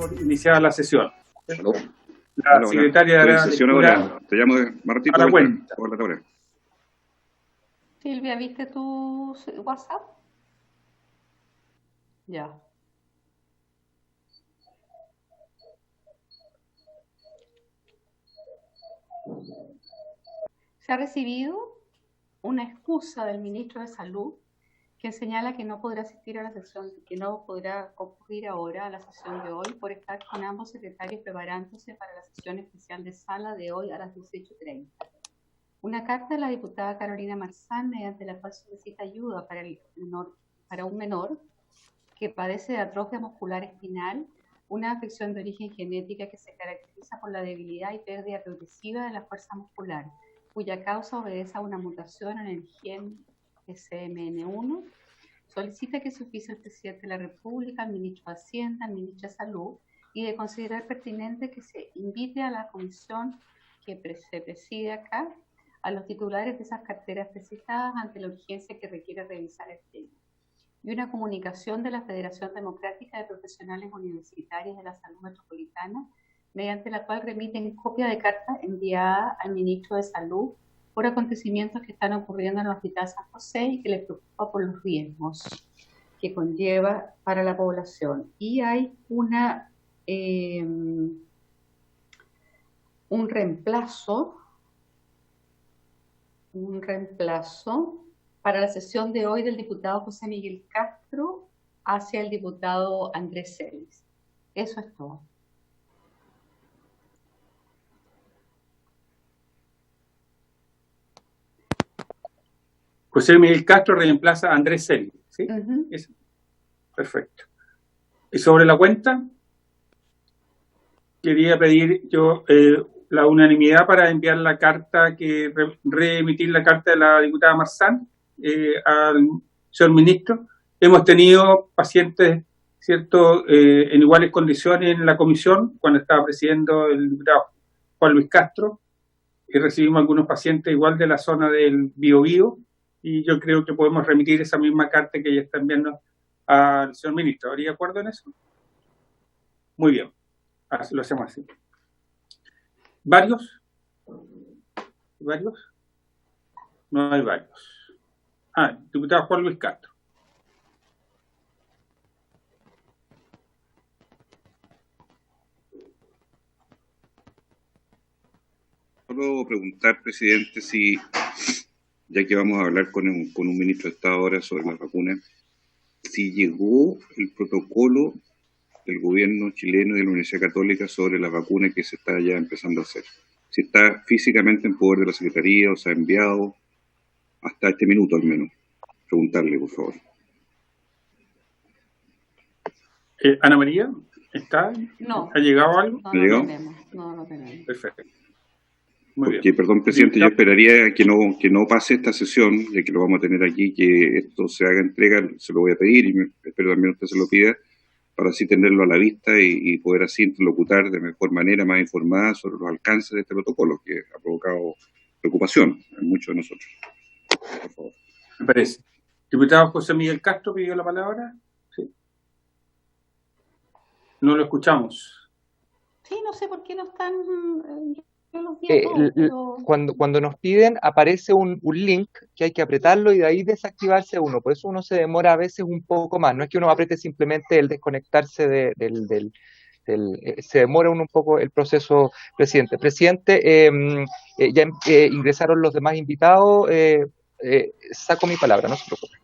por iniciar la sesión. Aló. La Hola, secretaria de la sesión ahora. Te llamo más ratito a la cuenta. por la hora. Silvia, ¿viste tu WhatsApp? Ya. Se ha recibido una excusa del ministro de Salud que señala que no podrá asistir a la sesión, que no podrá concurrir ahora a la sesión de hoy por estar con ambos secretarios preparándose para la sesión especial de sala de hoy a las 18:30. Una carta de la diputada Carolina Marzán, mediante la cual solicita ayuda para un menor que padece de atrofia muscular espinal, una afección de origen genética que se caracteriza por la debilidad y pérdida progresiva de la fuerza muscular, cuya causa obedece a una mutación en el gen SMN1, solicita que se oficie al presidente de la República, al ministro de Hacienda, al ministro de Salud, y de considerar pertinente que se invite a la comisión que se preside acá a los titulares de esas carteras presentadas ante la urgencia que requiere revisar el tema. Y una comunicación de la Federación Democrática de Profesionales Universitarios de la Salud Metropolitana, mediante la cual remiten copia de carta enviada al ministro de Salud por acontecimientos que están ocurriendo en el Hospital San José y que les preocupa por los riesgos que conlleva para la población. Y hay un reemplazo para la sesión de hoy del diputado José Miguel Castro hacia el diputado Andrés Celis. Eso es todo. José Miguel Castro reemplaza a Andrés Celis, ¿sí? Eso. Perfecto. Y sobre la cuenta, quería pedir yo la unanimidad para enviar la carta, reemitir la carta de la diputada Marzán al señor ministro. Hemos tenido pacientes, ¿cierto?, en iguales condiciones en la comisión, cuando estaba presidiendo el diputado Juan Luis Castro, y recibimos algunos pacientes igual de la zona del Biobío, y yo creo que podemos remitir esa misma carta que ella está enviando al señor ministro. ¿Habría acuerdo en eso? Muy bien, lo hacemos así. ¿Varios? ¿Varios? No hay varios. Diputado Juan Luis Castro. Solo preguntar, presidente, si, ya que vamos a hablar con un ministro de Estado ahora sobre las vacunas, si llegó el protocolo del gobierno chileno y de la Universidad Católica sobre las vacunas que se está ya empezando a hacer. Si está físicamente en poder de la Secretaría o se ha enviado hasta este minuto al menos. Preguntarle, por favor. Ana María, ¿está? No. ¿Ha llegado algo? No, ¿Ha llegado? no tenemos. Perfecto. Muy Porque, bien. perdón, presidente, yo esperaría que no pase esta sesión, ya que lo vamos a tener aquí, que esto se haga entrega, se lo voy a pedir y espero también usted se lo pida, para así tenerlo a la vista y poder así interlocutar de mejor manera, más informada sobre los alcances de este protocolo, que ha provocado preocupación en muchos de nosotros. Por favor. Me parece. Diputado José Miguel Castro pidió la palabra. Sí. No lo escuchamos. Sí, no sé por qué no están... yo los vi a todos, pero... Cuando nos piden, aparece un link que hay que apretarlo y de ahí desactivarse uno. Por eso uno se demora a veces un poco más. No es que uno apriete simplemente el desconectarse se demora un poco el proceso, presidente. Presidente, ya ingresaron los demás invitados. Saco mi palabra, no se preocupe.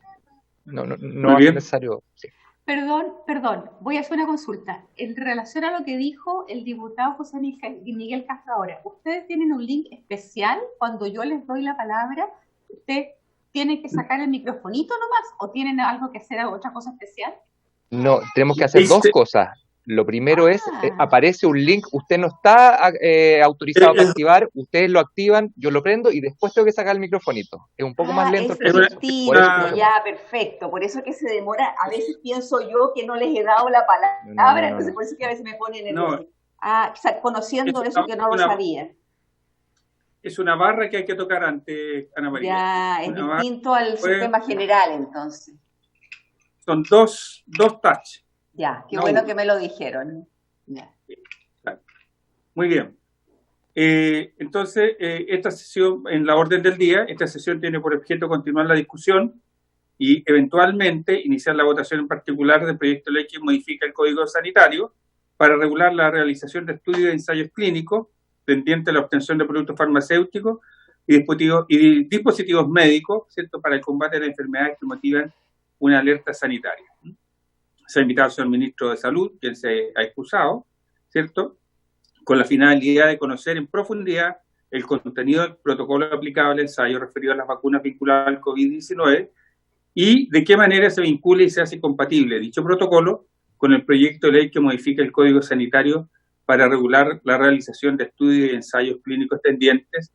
No es necesario. Sí. Perdón, voy a hacer una consulta. En relación a lo que dijo el diputado José Miguel Castro ahora, ¿ustedes tienen un link especial? Cuando yo les doy la palabra, ¿ustedes tienen que sacar el microfonito nomás o tienen algo que hacer, otra cosa especial? No, tenemos que hacer dos cosas. Lo primero es, aparece un link, usted no está autorizado para activar, ustedes lo activan, yo lo prendo y después tengo que sacar el microfonito. Es un poco más lento el proceso. Ya, perfecto. Por eso que se demora. A veces pienso yo que no les he dado la palabra, entonces por eso que a veces me ponen nervioso. Conociendo eso que no lo sabía. Es una barra que hay que tocar antes, Ana María. Ya, es distinto al sistema general, entonces. Son dos touch. Ya, qué bueno que me lo dijeron. Ya. Muy bien. Entonces, esta sesión, en la orden del día, esta sesión tiene por objeto continuar la discusión y eventualmente iniciar la votación en particular del proyecto de ley que modifica el Código Sanitario para regular la realización de estudios de ensayos clínicos pendiente de la obtención de productos farmacéuticos y dispositivos médicos, ¿cierto?, para el combate de las enfermedades que motivan una alerta sanitaria. Se ha invitado al señor ministro de Salud, quien se ha excusado, ¿cierto?, con la finalidad de conocer en profundidad el contenido del protocolo aplicable al ensayo referido a las vacunas vinculadas al COVID-19 y de qué manera se vincula y se hace compatible dicho protocolo con el proyecto de ley que modifica el Código Sanitario para regular la realización de estudios y ensayos clínicos tendientes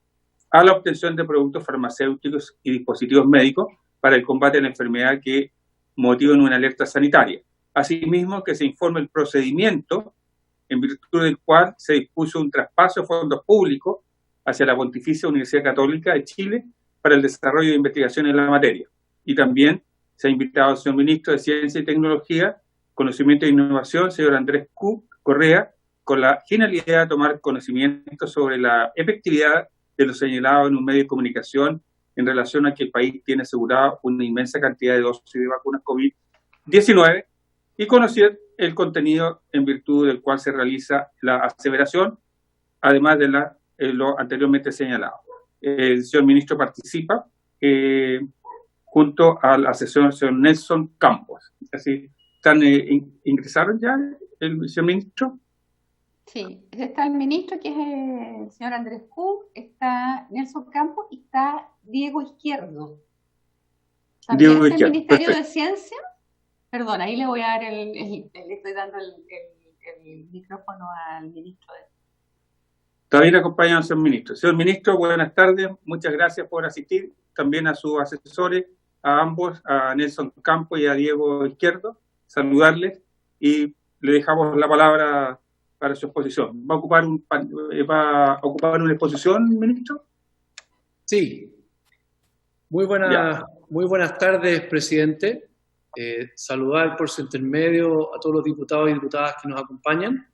a la obtención de productos farmacéuticos y dispositivos médicos para el combate de la enfermedad que motivan una alerta sanitaria. Asimismo, que se informe el procedimiento en virtud del cual se dispuso un traspaso de fondos públicos hacia la Pontificia Universidad Católica de Chile para el desarrollo de investigaciones en la materia. Y también se ha invitado al señor ministro de Ciencia y Tecnología, Conocimiento e Innovación, señor Andrés Correa, con la finalidad de tomar conocimiento sobre la efectividad de lo señalado en un medio de comunicación en relación a que el país tiene asegurada una inmensa cantidad de dosis de vacunas COVID-19 y conocer el contenido en virtud del cual se realiza la aseveración, además de lo anteriormente señalado. El señor ministro participa junto al asesor señor Nelson Campos. Así, ¿ingresaron ya el señor ministro? Sí, está el ministro, que es el señor Andrés Q, está Nelson Campos y está Diego Izquierdo. También Diego está Izquierdo, el Ministerio perfecto. de Ciencia. Perdón, ahí le voy a dar le estoy dando el micrófono al ministro. También acompaña al señor ministro. Señor ministro, buenas tardes, muchas gracias por asistir, también a sus asesores, a ambos, a Nelson Campos y a Diego Izquierdo, saludarles y le dejamos la palabra para su exposición. ¿Va a ocupar una exposición, ministro? Sí. Muy buenas tardes, presidente. Saludar por su intermedio a todos los diputados y diputadas que nos acompañan.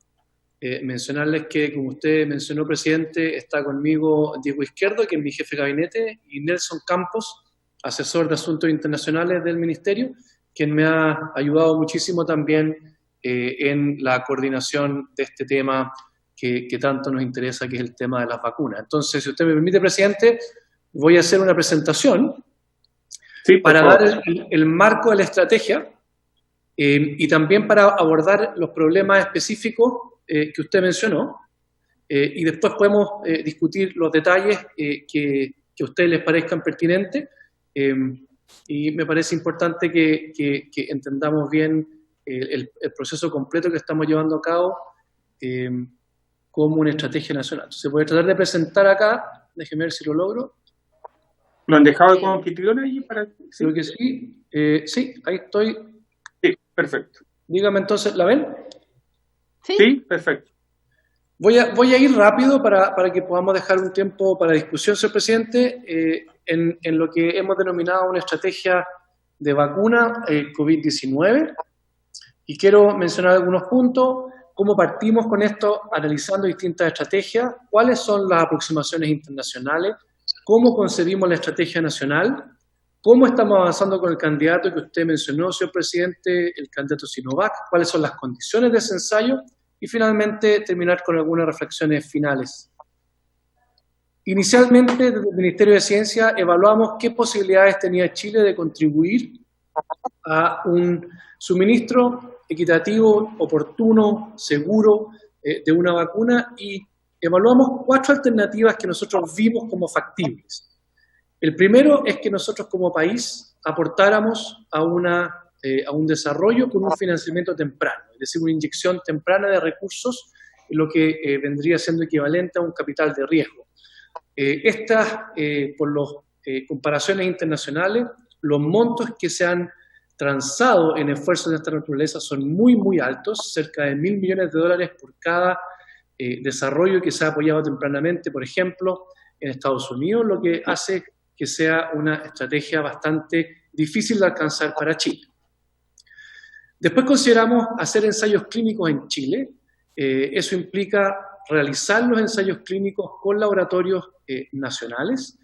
Mencionarles que, como usted mencionó, presidente, está conmigo Diego Izquierdo, que es mi jefe de gabinete, y Nelson Campos, asesor de Asuntos Internacionales del Ministerio, quien me ha ayudado muchísimo también en la coordinación de este tema que tanto nos interesa, que es el tema de las vacunas. Entonces, si usted me permite, presidente, voy a hacer una presentación para dar el marco de la estrategia y también para abordar los problemas específicos que usted mencionó y después podemos discutir los detalles que a ustedes les parezcan pertinentes y me parece importante que entendamos bien el proceso completo que estamos llevando a cabo como una estrategia nacional. Entonces voy a tratar de presentar acá, déjeme ver si lo logro. ¿Lo han dejado como anfitrión ahí? ¿Sí? Creo que sí. Sí, ahí estoy. Sí, perfecto. Dígame entonces, ¿la ven? Sí, perfecto. Voy a ir rápido para que podamos dejar un tiempo para discusión, señor presidente, en lo que hemos denominado una estrategia de vacuna COVID-19. Y quiero mencionar algunos puntos, cómo partimos con esto, analizando distintas estrategias, cuáles son las aproximaciones internacionales, cómo concebimos la estrategia nacional, cómo estamos avanzando con el candidato que usted mencionó, señor presidente, el candidato Sinovac, cuáles son las condiciones de ese ensayo y finalmente terminar con algunas reflexiones finales. Inicialmente, desde el Ministerio de Ciencia evaluamos qué posibilidades tenía Chile de contribuir a un suministro equitativo, oportuno, seguro de una vacuna y evaluamos 4 alternativas que nosotros vimos como factibles. El primero es que nosotros como país aportáramos a un desarrollo con un financiamiento temprano, es decir, una inyección temprana de recursos, lo que vendría siendo equivalente a un capital de riesgo. Por las comparaciones internacionales, los montos que se han transado en esfuerzos de esta naturaleza son muy, muy altos, cerca de $1.000 millones por cada desarrollo que se ha apoyado tempranamente, por ejemplo, en Estados Unidos, lo que hace que sea una estrategia bastante difícil de alcanzar para Chile. Después consideramos hacer ensayos clínicos en Chile Eso implica realizar los ensayos clínicos con laboratorios nacionales,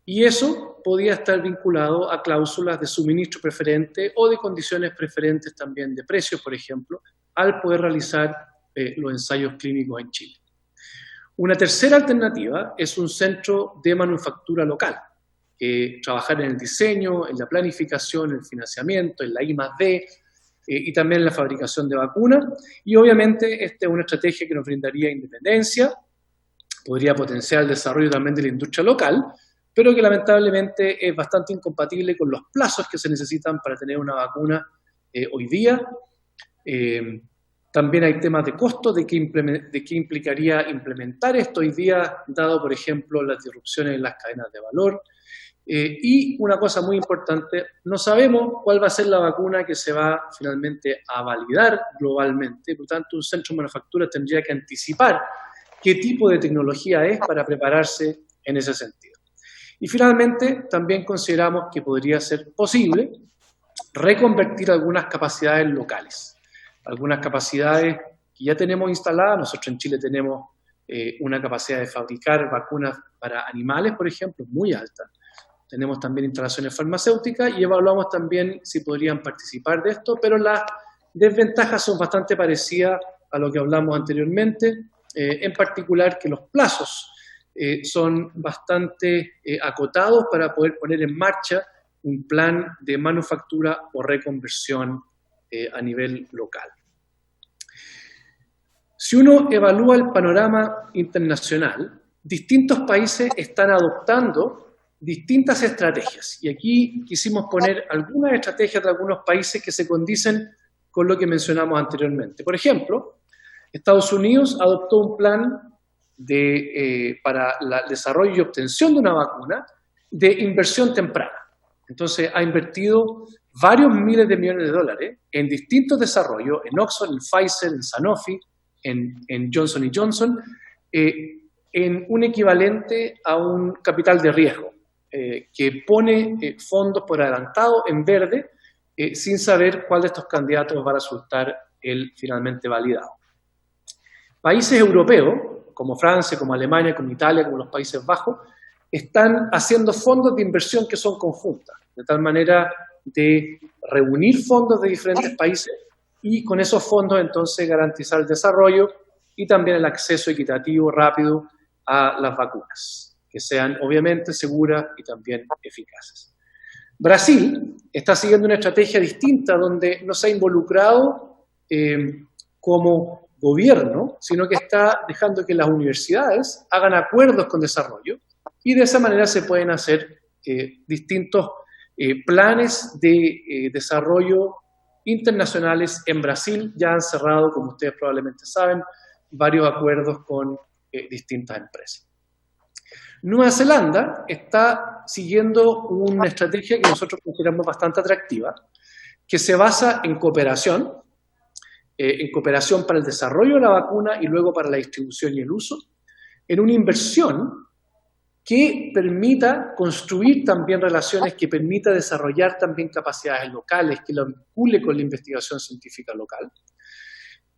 y eso podía estar vinculado a cláusulas de suministro preferente o de condiciones preferentes también de precios, por ejemplo, al poder realizar los ensayos clínicos en Chile. Una tercera alternativa es un centro de manufactura local, trabajar en el diseño, en la planificación, en el financiamiento, en la I+D, y también en la fabricación de vacunas. Y obviamente esta es una estrategia que nos brindaría independencia, podría potenciar el desarrollo también de la industria local, pero que lamentablemente es bastante incompatible con los plazos que se necesitan para tener una vacuna hoy día. También hay temas de costo, de qué implicaría implementar esto hoy día, dado, por ejemplo, las disrupciones en las cadenas de valor. Y una cosa muy importante, no sabemos cuál va a ser la vacuna que se va finalmente a validar globalmente, por lo tanto un centro de manufactura tendría que anticipar qué tipo de tecnología es para prepararse en ese sentido. Y finalmente también consideramos que podría ser posible reconvertir algunas capacidades locales, algunas capacidades que ya tenemos instaladas. Nosotros en Chile tenemos una capacidad de fabricar vacunas para animales, por ejemplo, muy alta. Tenemos también instalaciones farmacéuticas y evaluamos también si podrían participar de esto, pero las desventajas son bastante parecidas a lo que hablamos anteriormente, en particular que los plazos son bastante acotados para poder poner en marcha un plan de manufactura o reconversión a nivel local. Si uno evalúa el panorama internacional, distintos países están adoptando distintas estrategias, y aquí quisimos poner algunas estrategias de algunos países que se condicen con lo que mencionamos anteriormente. Por ejemplo, Estados Unidos adoptó un plan para el desarrollo y obtención de una vacuna de inversión temprana. Entonces ha invertido varios miles de millones de dólares en distintos desarrollos, en Oxford, en Pfizer, en Sanofi, en Johnson & Johnson, en un equivalente a un capital de riesgo, que pone fondos por adelantado en verde, sin saber cuál de estos candidatos va a resultar el finalmente validado. Países europeos, como Francia, como Alemania, como Italia, como los Países Bajos, están haciendo fondos de inversión que son conjuntas, de tal manera de reunir fondos de diferentes países y con esos fondos entonces garantizar el desarrollo y también el acceso equitativo, rápido a las vacunas, que sean obviamente seguras y también eficaces. Brasil está siguiendo una estrategia distinta donde no se ha involucrado como gobierno, sino que está dejando que las universidades hagan acuerdos con desarrollo y de esa manera se pueden hacer distintos planes de desarrollo internacionales. En Brasil ya han cerrado, como ustedes probablemente saben, varios acuerdos con distintas empresas. Nueva Zelanda está siguiendo una estrategia que nosotros consideramos bastante atractiva, que se basa en cooperación para el desarrollo de la vacuna y luego para la distribución y el uso, en una inversión que permita construir también relaciones, que permita desarrollar también capacidades locales, que lo vincule con la investigación científica local,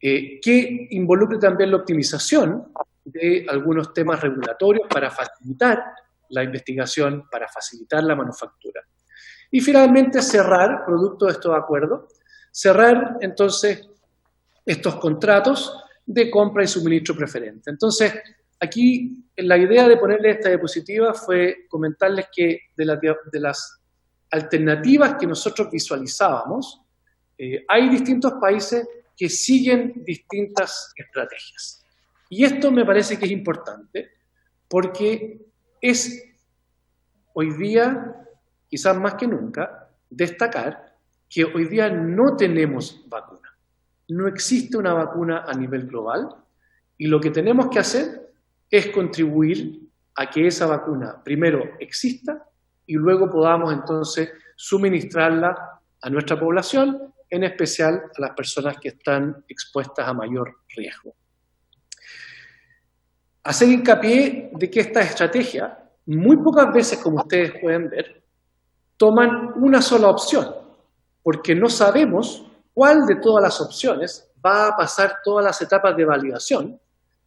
que involucre también la optimización de algunos temas regulatorios para facilitar la investigación, para facilitar la manufactura. Y finalmente cerrar, producto de estos acuerdos, cerrar entonces estos contratos de compra y suministro preferente. Entonces, aquí la idea de ponerle esta diapositiva fue comentarles que de las alternativas que nosotros visualizábamos, hay distintos países que siguen distintas estrategias. Y esto me parece que es importante porque es hoy día, quizás más que nunca, destacar que hoy día no tenemos vacuna. No existe una vacuna a nivel global y lo que tenemos que hacer es contribuir a que esa vacuna primero exista y luego podamos entonces suministrarla a nuestra población, en especial a las personas que están expuestas a mayor riesgo. Hacer hincapié de que estas estrategias, muy pocas veces, como ustedes pueden ver, toman una sola opción, porque no sabemos cuál de todas las opciones va a pasar todas las etapas de validación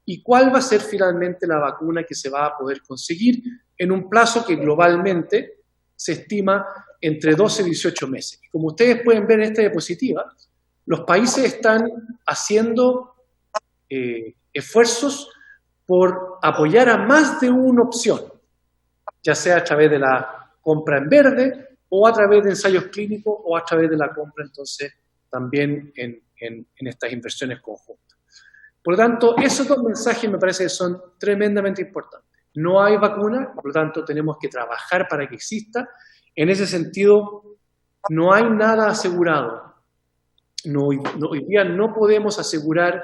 y cuál va a ser finalmente la vacuna que se va a poder conseguir en un plazo que globalmente se estima entre 12 y 18 meses. Y como ustedes pueden ver en esta diapositiva, los países están haciendo esfuerzos por apoyar a más de una opción, ya sea a través de la compra en verde o a través de ensayos clínicos o a través de la compra, entonces, también en estas inversiones conjuntas. Por lo tanto, esos dos mensajes me parece que son tremendamente importantes. No hay vacuna, por lo tanto, tenemos que trabajar para que exista. En ese sentido, no hay nada asegurado. Hoy día no podemos asegurar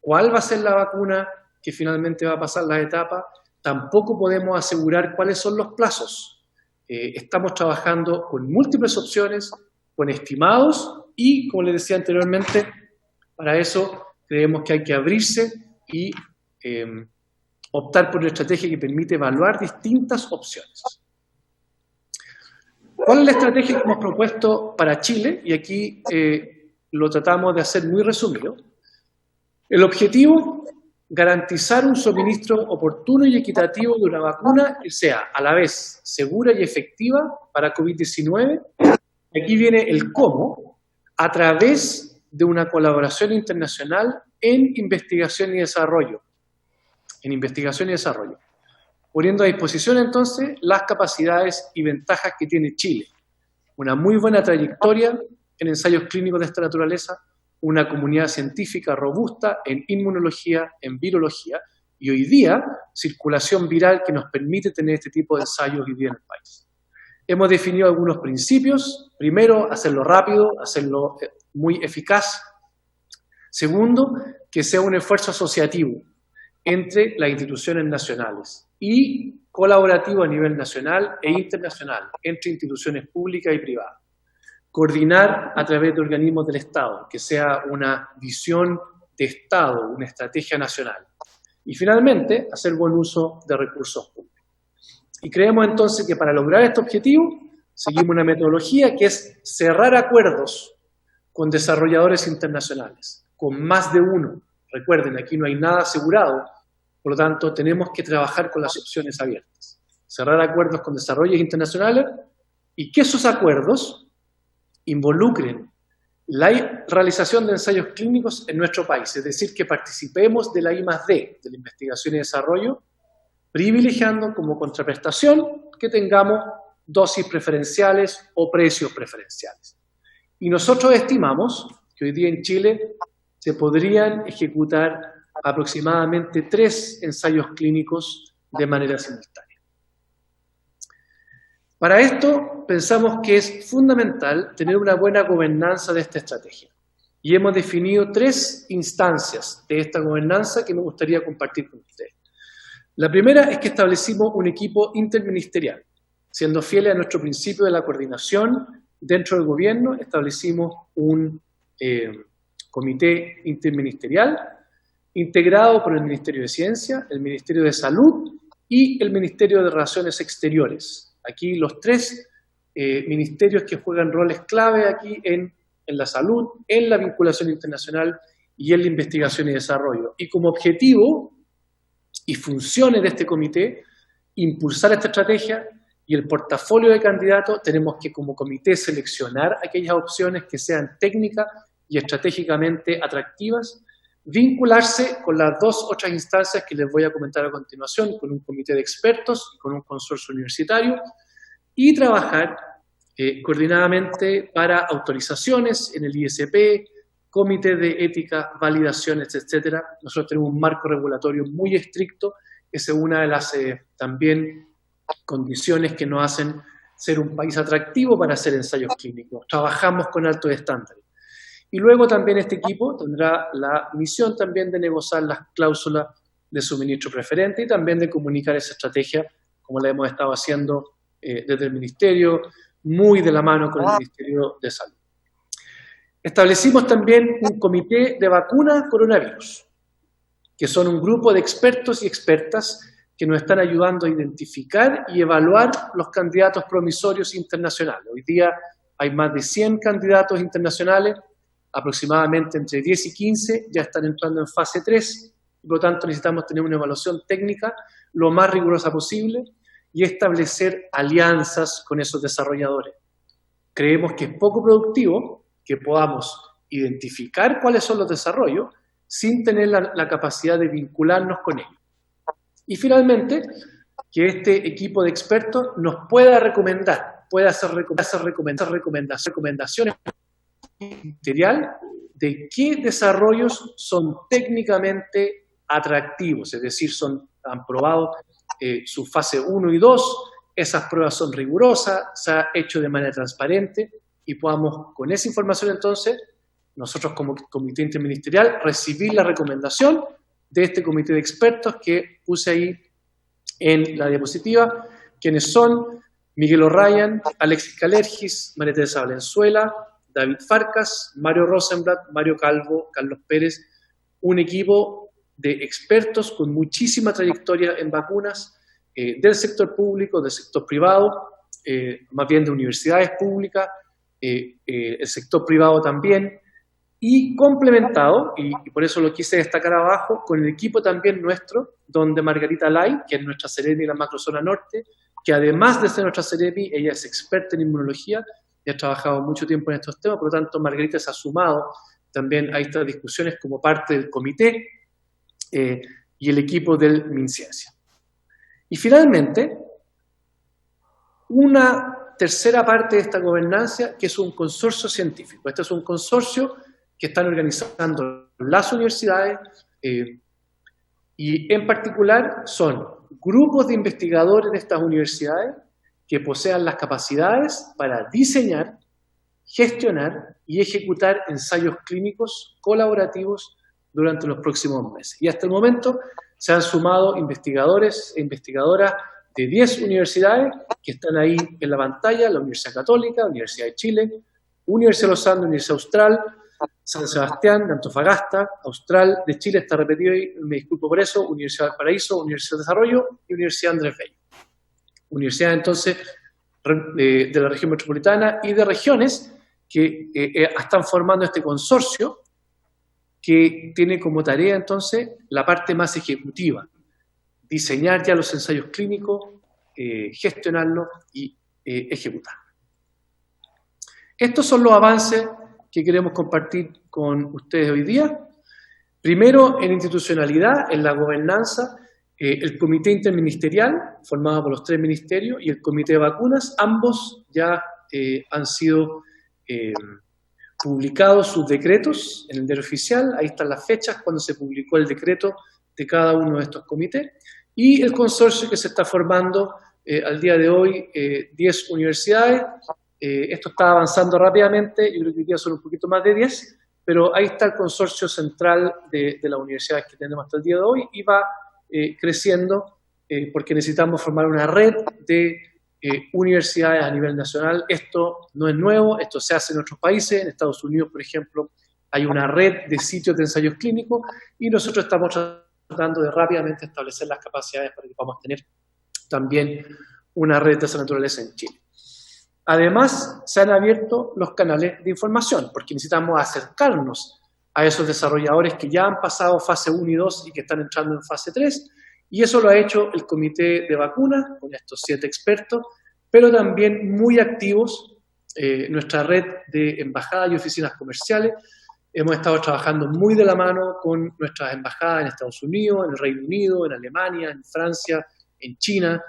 cuál va a ser la vacuna que finalmente va a pasar las etapas. Tampoco podemos asegurar cuáles son los plazos. Estamos trabajando con múltiples opciones, con estimados y, como les decía anteriormente, para eso creemos que hay que abrirse y optar por una estrategia que permite evaluar distintas opciones. ¿Cuál es la estrategia que hemos propuesto para Chile? Y aquí lo tratamos de hacer muy resumido. El objetivo, garantizar un suministro oportuno y equitativo de una vacuna que sea a la vez segura y efectiva para COVID-19. Aquí viene el cómo, a través de una colaboración internacional en investigación y desarrollo. Poniendo a disposición entonces las capacidades y ventajas que tiene Chile. Una muy buena trayectoria en ensayos clínicos de esta naturaleza, una comunidad científica robusta en inmunología, en virología, y hoy día circulación viral que nos permite tener este tipo de ensayos hoy día en el país. Hemos definido algunos principios. Primero, hacerlo rápido, hacerlo muy eficaz. Segundo, que sea un esfuerzo asociativo entre las instituciones nacionales y colaborativo a nivel nacional e internacional entre instituciones públicas y privadas. Coordinar a través de organismos del Estado, que sea una visión de Estado, una estrategia nacional. Y finalmente, hacer buen uso de recursos públicos. Y creemos entonces que para lograr este objetivo, seguimos una metodología que es cerrar acuerdos con desarrolladores internacionales, con más de uno. Recuerden, aquí no hay nada asegurado, por lo tanto, tenemos que trabajar con las opciones abiertas. Cerrar acuerdos con desarrollos internacionales y que esos acuerdos involucren la realización de ensayos clínicos en nuestro país, es decir, que participemos de la I+D, de la investigación y desarrollo, privilegiando como contraprestación que tengamos dosis preferenciales o precios preferenciales. Y nosotros estimamos que hoy día en Chile se podrían ejecutar aproximadamente 3 ensayos clínicos de manera simultánea. Para esto pensamos que es fundamental tener una buena gobernanza de esta estrategia. Y hemos definido 3 instancias de esta gobernanza que me gustaría compartir con ustedes. La primera es que establecimos un equipo interministerial. Siendo fieles a nuestro principio de la coordinación dentro del gobierno, establecimos un comité interministerial integrado por el Ministerio de Ciencia, el Ministerio de Salud y el Ministerio de Relaciones Exteriores. Aquí los 3 ministerios que juegan roles clave aquí en la salud, en la vinculación internacional y en la investigación y desarrollo. Y como objetivo y funciones de este comité, impulsar esta estrategia y el portafolio de candidatos, tenemos que como comité seleccionar aquellas opciones que sean técnicas y estratégicamente atractivas, vincularse con las 2 otras instancias que les voy a comentar a continuación, con un comité de expertos, con un consorcio universitario, y trabajar coordinadamente para autorizaciones en el ISP, comités de ética, validaciones, etcétera. Nosotros tenemos un marco regulatorio muy estricto, esa es una de las también condiciones que nos hacen ser un país atractivo para hacer ensayos clínicos. Trabajamos con altos estándares. Y luego también este equipo tendrá la misión también de negociar las cláusulas de suministro preferente y también de comunicar esa estrategia, como la hemos estado haciendo desde el Ministerio, muy de la mano con el Ministerio de Salud. Establecimos también un comité de vacunas coronavirus, que son un grupo de expertos y expertas que nos están ayudando a identificar y evaluar los candidatos promisorios internacionales. Hoy día hay más de 100 candidatos internacionales aproximadamente entre 10 y 15 ya están entrando en fase 3, y por lo tanto necesitamos tener una evaluación técnica lo más rigurosa posible y establecer alianzas con esos desarrolladores. Creemos que es poco productivo que podamos identificar cuáles son los desarrollos sin tener la capacidad de vincularnos con ellos. Y finalmente, que este equipo de expertos nos pueda recomendar, pueda hacer recomendaciones material de qué desarrollos son técnicamente atractivos, es decir, han probado su fase 1 y 2, esas pruebas son rigurosas, se ha hecho de manera transparente y podamos, con esa información entonces, nosotros como comité interministerial, recibir la recomendación de este comité de expertos que puse ahí en la diapositiva, quienes son Miguel O'Ryan, Alexis Calergis, María Teresa Valenzuela, David Farcas, Mario Rosenblatt, Mario Calvo, Carlos Pérez, un equipo de expertos con muchísima trayectoria en vacunas, del sector público, del sector privado, más bien de universidades públicas, el sector privado también, y complementado, y por eso lo quise destacar abajo, con el equipo también nuestro, donde Margarita Lai, que es nuestra CEREMI en la macrozona norte, que además de ser nuestra CEREMI, ella es experta en inmunología y ha trabajado mucho tiempo en estos temas, por lo tanto Margarita se ha sumado también a estas discusiones como parte del comité y el equipo del MinCiencia. Y finalmente, una tercera parte de esta gobernanza, que es un consorcio científico. Este es un consorcio que están organizando las universidades y en particular son grupos de investigadores de estas universidades que posean las capacidades para diseñar, gestionar y ejecutar ensayos clínicos colaborativos durante los próximos meses. Y hasta el momento se han sumado investigadores e investigadoras de 10 universidades que están ahí en la pantalla: la Universidad Católica, la Universidad de Chile, Universidad de Los Andes, Universidad Austral, San Sebastián, de Antofagasta, Austral de Chile, está repetido y me disculpo por eso, Universidad del Paraíso, Universidad de Desarrollo y Universidad Andrés Bello. Universidades entonces de la región metropolitana y de regiones que están formando este consorcio que tiene como tarea entonces la parte más ejecutiva, diseñar ya los ensayos clínicos, gestionarlos y ejecutar. Estos son los avances que queremos compartir con ustedes hoy día. Primero, en institucionalidad, en la gobernanza, el comité interministerial, formado por los 3 ministerios, y el comité de vacunas, ambos ya han sido publicados sus decretos en el diario oficial. Ahí están las fechas cuando se publicó el decreto de cada uno de estos comités. Y el consorcio que se está formando al día de hoy, 10 universidades. Esto está avanzando rápidamente, yo creo que hoy día son un poquito más de 10, pero ahí está el consorcio central de las universidades que tenemos hasta el día de hoy y va creciendo porque necesitamos formar una red de universidades a nivel nacional. Esto no es nuevo, esto se hace en otros países. En Estados Unidos, por ejemplo, hay una red de sitios de ensayos clínicos y nosotros estamos tratando de rápidamente establecer las capacidades para que podamos tener también una red de esa naturaleza en Chile. Además, se han abierto los canales de información, porque necesitamos acercarnos a esos desarrolladores que ya han pasado fase 1 y 2 y que están entrando en fase 3, y eso lo ha hecho el comité de vacunas, con estos 7 expertos, pero también muy activos nuestra red de embajadas y oficinas comerciales. Hemos estado trabajando muy de la mano con nuestras embajadas en Estados Unidos, en el Reino Unido, en Alemania, en Francia, en China,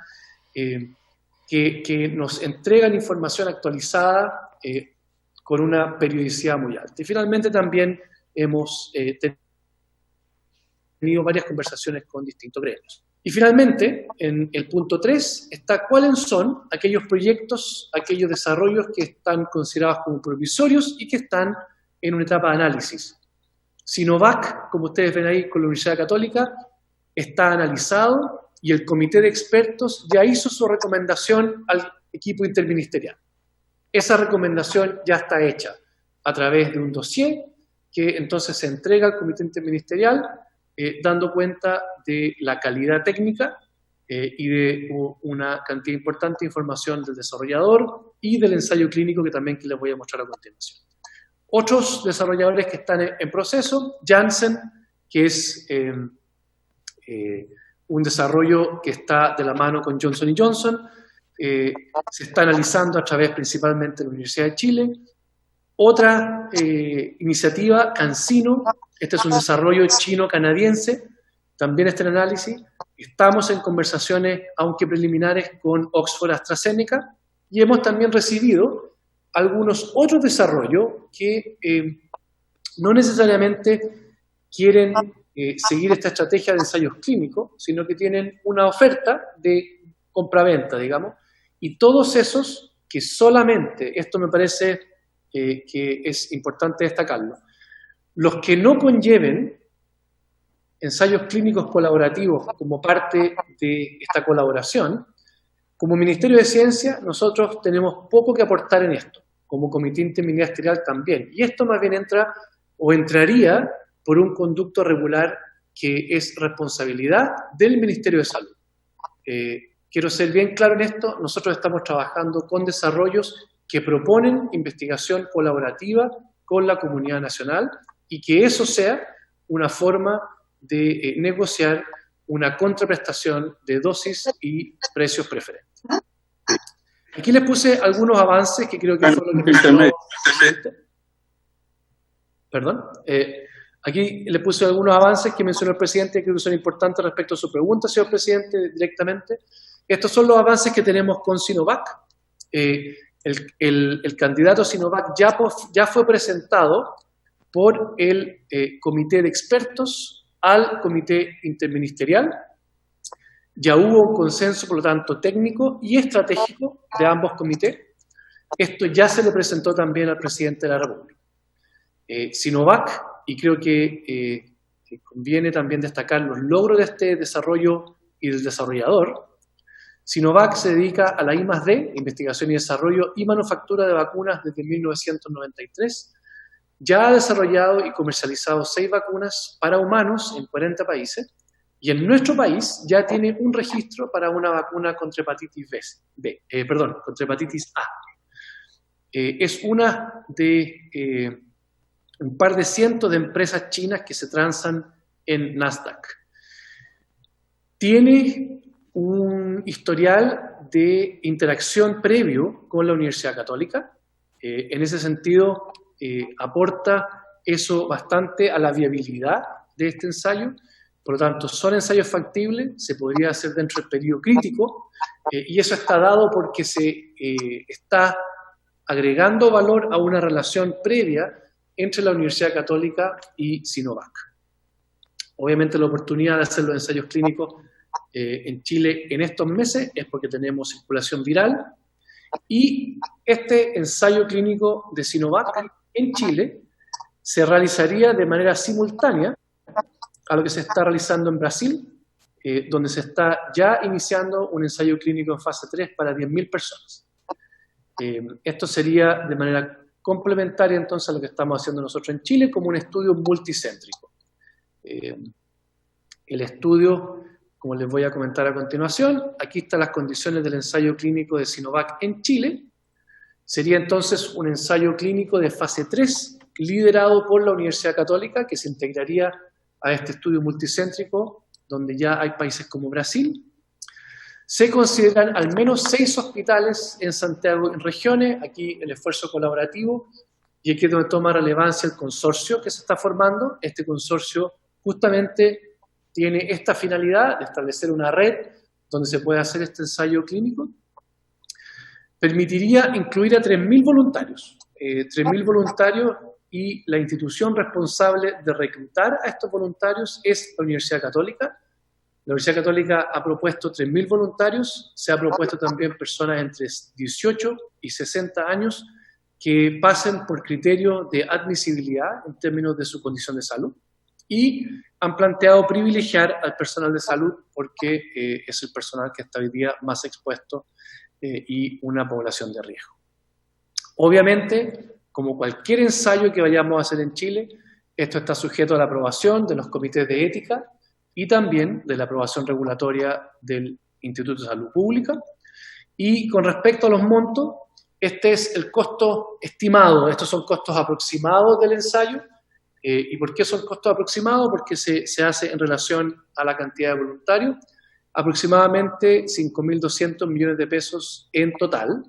que nos entregan información actualizada con una periodicidad muy alta. Y finalmente también hemos tenido varias conversaciones con distintos gremios. Y finalmente, en el punto 3, está cuáles son aquellos proyectos, aquellos desarrollos que están considerados como provisorios y que están en una etapa de análisis. Sinovac, como ustedes ven ahí con la Universidad Católica, está analizado y el comité de expertos ya hizo su recomendación al equipo interministerial. Esa recomendación ya está hecha a través de un dossier que entonces se entrega al comité interministerial dando cuenta de la calidad técnica y de una cantidad importante de información del desarrollador y del ensayo clínico que también les voy a mostrar a continuación. Otros desarrolladores que están en proceso, Janssen, que es un desarrollo que está de la mano con Johnson & Johnson, se está analizando a través principalmente de la Universidad de Chile. Otra iniciativa, CanSino, este es un desarrollo chino-canadiense, también está en análisis. Estamos en conversaciones, aunque preliminares, con Oxford AstraZeneca, y hemos también recibido algunos otros desarrollos que no necesariamente quieren seguir esta estrategia de ensayos clínicos, sino que tienen una oferta de compraventa, digamos, y todos esos que solamente, esto me parece que es importante destacarlo, los que no conlleven ensayos clínicos colaborativos como parte de esta colaboración, como Ministerio de Ciencia nosotros tenemos poco que aportar en esto, como Comité Interministerial también, y esto más bien entra o entraría por un conducto regular que es responsabilidad del Ministerio de Salud. Quiero ser bien claro en esto, nosotros estamos trabajando con desarrollos que proponen investigación colaborativa con la comunidad nacional y que eso sea una forma de negociar una contraprestación de dosis y precios preferentes. Aquí les puse algunos avances que creo que fueron los que mencionó el presidente. Perdón. Aquí les puse algunos avances que mencionó el presidente que creo que son importantes respecto a su pregunta, señor presidente, directamente. Estos son los avances que tenemos con Sinovac. El candidato Sinovac ya fue presentado por el comité de expertos al comité interministerial. Ya hubo un consenso, por lo tanto, técnico y estratégico de ambos comités. Esto ya se le presentó también al presidente de la República. Sinovac, y creo que conviene también destacar los logros de este desarrollo y del desarrollador. Sinovac se dedica a la I+D, investigación y desarrollo y manufactura de vacunas desde 1993. Ya ha desarrollado y comercializado 6 vacunas para humanos en 40 países. Y en nuestro país ya tiene un registro para una vacuna contra hepatitis contra hepatitis A. Es una de un par de cientos de empresas chinas que se transan en Nasdaq. Tiene un historial de interacción previo con la Universidad Católica. En ese sentido, aporta eso bastante a la viabilidad de este ensayo. Por lo tanto, son ensayos factibles, se podría hacer dentro del periodo crítico, y eso está dado porque se está agregando valor a una relación previa entre la Universidad Católica y Sinovac. Obviamente la oportunidad de hacer los ensayos clínicos en Chile en estos meses es porque tenemos circulación viral, y este ensayo clínico de Sinovac en Chile se realizaría de manera simultánea a lo que se está realizando en Brasil, donde se está ya iniciando un ensayo clínico en fase 3 para 10.000 personas. Esto sería de manera complementaria entonces a lo que estamos haciendo nosotros en Chile como un estudio multicéntrico. El estudio, como les voy a comentar a continuación, aquí están las condiciones del ensayo clínico de Sinovac en Chile. Sería entonces un ensayo clínico de fase 3 liderado por la Universidad Católica que se integraría a este estudio multicéntrico donde ya hay países como Brasil. Se consideran al menos 6 hospitales en Santiago en regiones, aquí el esfuerzo colaborativo, y aquí es donde toma relevancia el consorcio que se está formando. Este consorcio justamente tiene esta finalidad de establecer una red donde se puede hacer este ensayo clínico. Permitiría incluir a 3.000 voluntarios. 3.000 voluntarios, y la institución responsable de reclutar a estos voluntarios es la Universidad Católica. La Universidad Católica ha propuesto 3.000 voluntarios, se ha propuesto también personas entre 18 y 60 años que pasen por criterio de admisibilidad en términos de su condición de salud, y han planteado privilegiar al personal de salud porque es el personal que está hoy día más expuesto y una población de riesgo. Obviamente, como cualquier ensayo que vayamos a hacer en Chile, esto está sujeto a la aprobación de los comités de ética y también de la aprobación regulatoria del Instituto de Salud Pública. Y con respecto a los montos, este es el costo estimado, estos son costos aproximados del ensayo. ¿Y por qué son costos aproximados? Porque se hace en relación a la cantidad de voluntarios, aproximadamente 5.200 millones de pesos en total,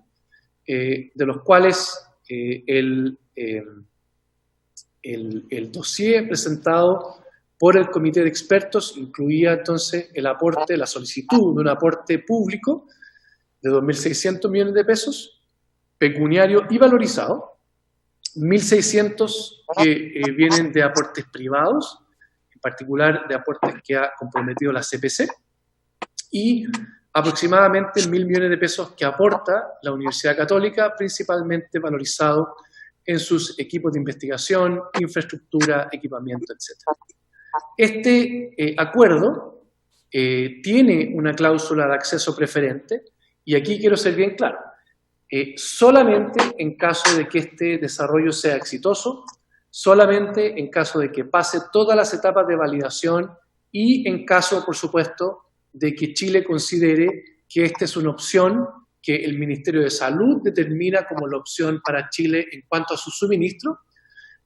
de los cuales el dossier presentado por el comité de expertos incluía entonces el aporte, la solicitud de un aporte público de 2.600 millones de pesos, pecuniario y valorizado, 1.600 que vienen de aportes privados, en particular de aportes que ha comprometido la CPC, y aproximadamente 1.000 millones de pesos que aporta la Universidad Católica, principalmente valorizado en sus equipos de investigación, infraestructura, equipamiento, etc. Este acuerdo tiene una cláusula de acceso preferente, y aquí quiero ser bien claro. Solamente en caso de que este desarrollo sea exitoso, solamente en caso de que pase todas las etapas de validación y en caso, por supuesto, de que Chile considere que esta es una opción que el Ministerio de Salud determina como la opción para Chile en cuanto a su suministro,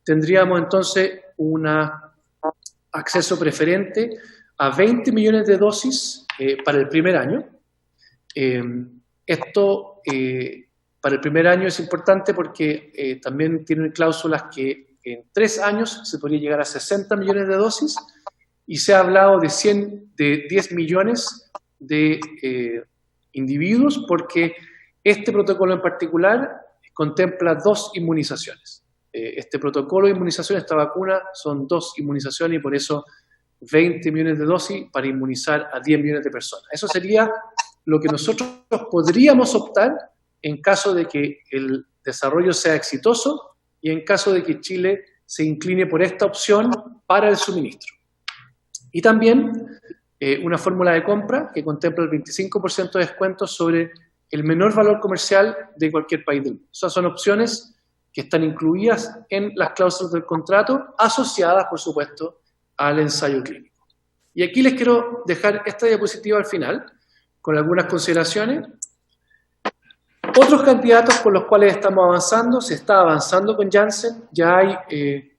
tendríamos entonces un acceso preferente a 20 millones de dosis para el primer año. Esto para el primer año es importante porque también tiene cláusulas que en 3 años se podría llegar a 60 millones de dosis y se ha hablado de 10 millones de individuos porque este protocolo en particular contempla 2 inmunizaciones. Este protocolo de inmunización, esta vacuna, son 2 inmunizaciones y por eso 20 millones de dosis para inmunizar a 10 millones de personas. Eso sería lo que nosotros podríamos optar en caso de que el desarrollo sea exitoso y en caso de que Chile se incline por esta opción para el suministro. Y también una fórmula de compra que contempla el 25% de descuento sobre el menor valor comercial de cualquier país del mundo. Esas son opciones que están incluidas en las cláusulas del contrato, asociadas, por supuesto, al ensayo clínico. Y aquí les quiero dejar esta diapositiva al final, con algunas consideraciones. Otros candidatos con los cuales estamos avanzando, se está avanzando con Janssen, ya hay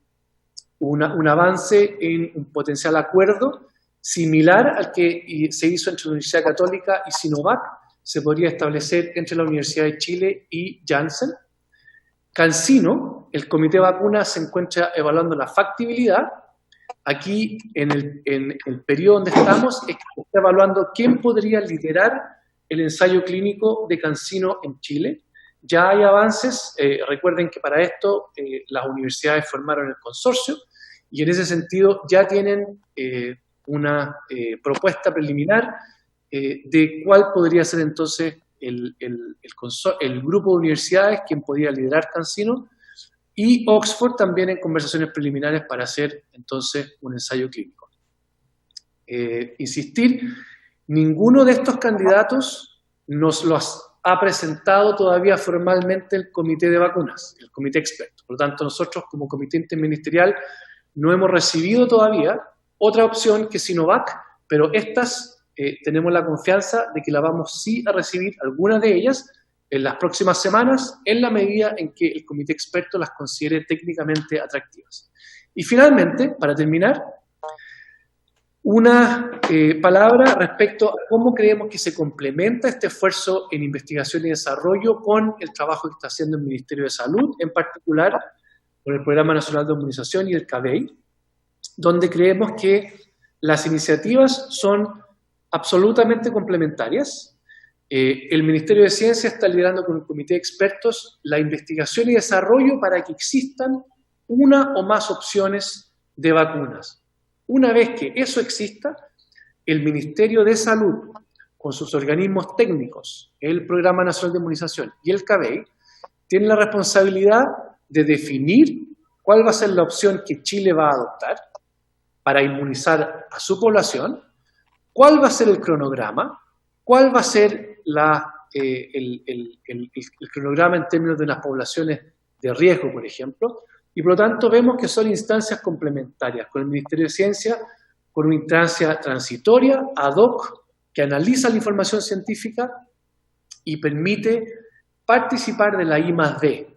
un avance en un potencial acuerdo similar al que se hizo entre la Universidad Católica y Sinovac, se podría establecer entre la Universidad de Chile y Janssen. CanSino, el comité de vacunas se encuentra evaluando la factibilidad. Aquí, en el periodo donde estamos, es que se está evaluando quién podría liderar el ensayo clínico de CanSino en Chile. Ya hay avances, recuerden que para esto las universidades formaron el consorcio y en ese sentido ya tienen una propuesta preliminar de cuál podría ser entonces el grupo de universidades quien podría liderar CanSino, y Oxford también en conversaciones preliminares para hacer entonces un ensayo clínico. Insistir, ninguno de estos candidatos nos los ha presentado todavía formalmente el comité de vacunas, el comité experto. Por lo tanto, nosotros como comité interministerial no hemos recibido todavía otra opción que Sinovac, pero estas tenemos la confianza de que la vamos sí a recibir, algunas de ellas, en las próximas semanas, en la medida en que el comité experto las considere técnicamente atractivas. Y finalmente, para terminar, una palabra respecto a cómo creemos que se complementa este esfuerzo en investigación y desarrollo con el trabajo que está haciendo el Ministerio de Salud, en particular con el Programa Nacional de Inmunización y el CABEI, donde creemos que las iniciativas son absolutamente complementarias. El Ministerio de Ciencia está liderando con el comité de expertos la investigación y desarrollo para que existan una o más opciones de vacunas. Una vez que eso exista, el Ministerio de Salud, con sus organismos técnicos, el Programa Nacional de Inmunización y el CABEI, tiene la responsabilidad de definir cuál va a ser la opción que Chile va a adoptar para inmunizar a su población, cuál va a ser el cronograma, cuál va a ser el cronograma en términos de las poblaciones de riesgo, por ejemplo, y por lo tanto vemos que son instancias complementarias con el Ministerio de Ciencia, con una instancia transitoria, ad hoc, que analiza la información científica y permite participar de la I+D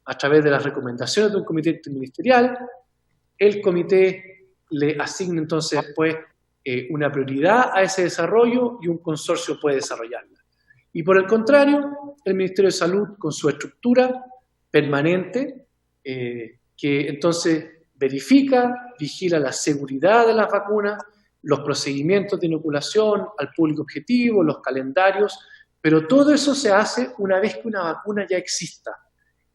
a través de las recomendaciones de un comité interministerial. El comité le asigna entonces después una prioridad a ese desarrollo y un consorcio puede desarrollarla. Y por el contrario, el Ministerio de Salud, con su estructura permanente, que entonces verifica, vigila la seguridad de las vacunas, los procedimientos de inoculación al público objetivo, los calendarios, pero todo eso se hace una vez que una vacuna ya exista.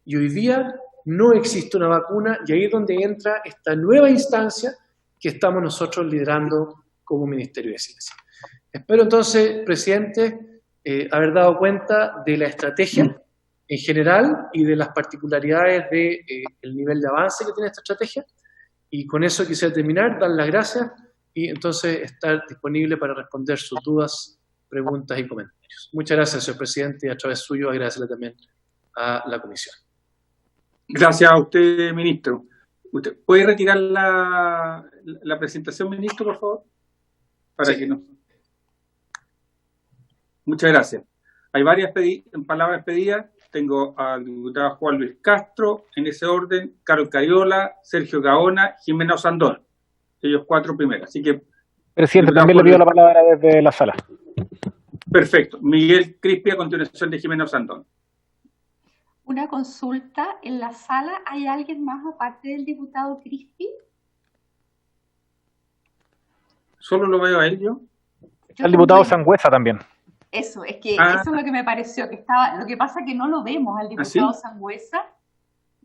Y hoy día no existe una vacuna y ahí es donde entra esta nueva instancia que estamos nosotros liderando como Ministerio de Ciencia. Espero entonces, presidente, haber dado cuenta de la estrategia en general y de las particularidades del nivel de avance que tiene esta estrategia. Y con eso quisiera terminar, dar las gracias y entonces estar disponible para responder sus dudas, preguntas y comentarios. Muchas gracias, señor presidente, y a través suyo agradecerle también a la comisión. Gracias a usted, ministro. ¿Usted puede retirar la presentación, ministro, por favor? Para Sí. que no. Muchas gracias. Hay varias palabras pedidas. Tengo al diputado Juan Luis Castro, en ese orden, Carol Cariola, Sergio Gaona, Jimena Osandón. Ellos 4 primeros. Así que. Presidente, también le pido la palabra desde la sala. Perfecto. Miguel Crispi, a continuación de Jimena Osandón. Una consulta, ¿en la sala hay alguien más aparte del diputado Crispi? Solo lo veo a él yo. El diputado Sangüesa también. Eso, es que eso es lo que me pareció, que estaba, lo que pasa es que no lo vemos al diputado Sangüesa.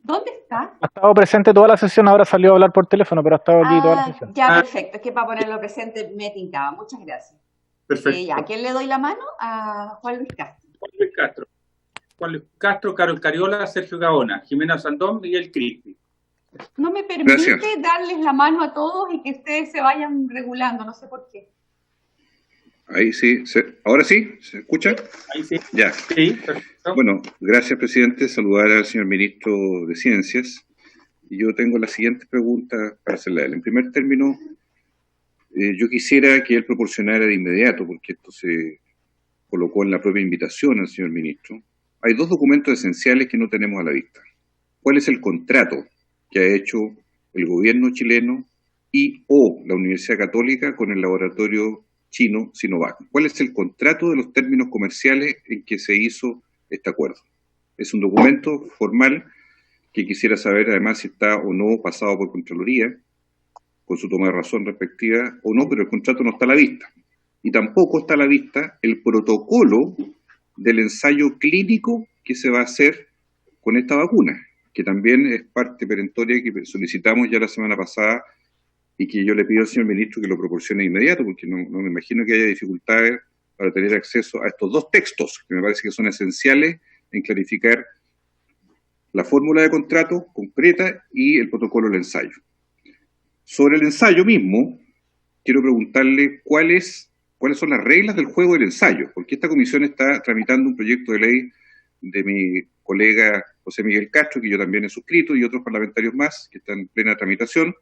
¿Dónde está? Ha estado presente toda la sesión, ahora salió a hablar por teléfono, pero ha estado aquí toda la sesión. Ya, perfecto, es que para ponerlo presente me tincaba. Muchas gracias. Perfecto. ¿A quién le doy la mano? A Juan Luis Castro. Juan Luis Castro. Juan Luis Castro, Carol Cariola, Sergio Gaona, Jimena Osandón, Miguel Crispi. No me permite Gracias. darles la mano a todos y que ustedes se vayan regulando, no sé por qué. Ahí sí. ¿Ahora sí? ¿Se escucha? Ahí sí. Ya. Sí, perfecto. Bueno, gracias, presidente. Saludar al señor ministro de Ciencias. Y yo tengo la siguiente pregunta para hacerle a él. En primer término, yo quisiera que él proporcionara de inmediato, porque esto se colocó en la propia invitación al señor ministro. Hay 2 documentos esenciales que no tenemos a la vista. ¿Cuál es el contrato que ha hecho el gobierno chileno y o la Universidad Católica con el laboratorio chino Sinovac? ¿Cuál es el contrato de los términos comerciales en que se hizo este acuerdo? Es un documento formal que quisiera saber además si está o no pasado por Contraloría, con su toma de razón respectiva o no, pero el contrato no está a la vista. Y tampoco está a la vista el protocolo del ensayo clínico que se va a hacer con esta vacuna, que también es parte perentoria que solicitamos ya la semana pasada y que yo le pido al señor ministro que lo proporcione de inmediato, porque no me imagino que haya dificultades para tener acceso a estos 2 textos, que me parece que son esenciales en clarificar la fórmula de contrato concreta y el protocolo del ensayo. Sobre el ensayo mismo, quiero preguntarle cuáles son las reglas del juego del ensayo, porque esta comisión está tramitando un proyecto de ley de mi colega José Miguel Castro, que yo también he suscrito, y otros parlamentarios más que están en plena tramitación,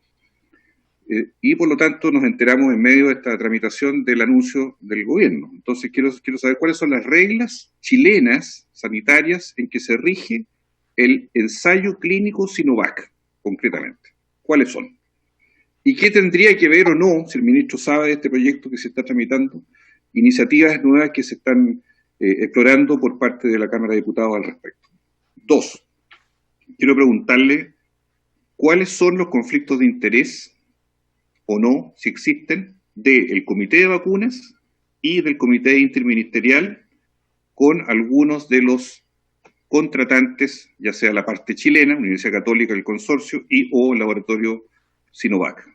y por lo tanto nos enteramos en medio de esta tramitación del anuncio del gobierno. Entonces quiero saber cuáles son las reglas chilenas sanitarias en que se rige el ensayo clínico Sinovac, concretamente. ¿Cuáles son? ¿Y qué tendría que ver o no, si el ministro sabe de este proyecto que se está tramitando, iniciativas nuevas que se están explorando por parte de la Cámara de Diputados al respecto? 2, quiero preguntarle cuáles son los conflictos de interés o no, si existen, del Comité de Vacunas y del Comité Interministerial con algunos de los contratantes, ya sea la parte chilena, Universidad Católica, el consorcio, y o el laboratorio Sinovac.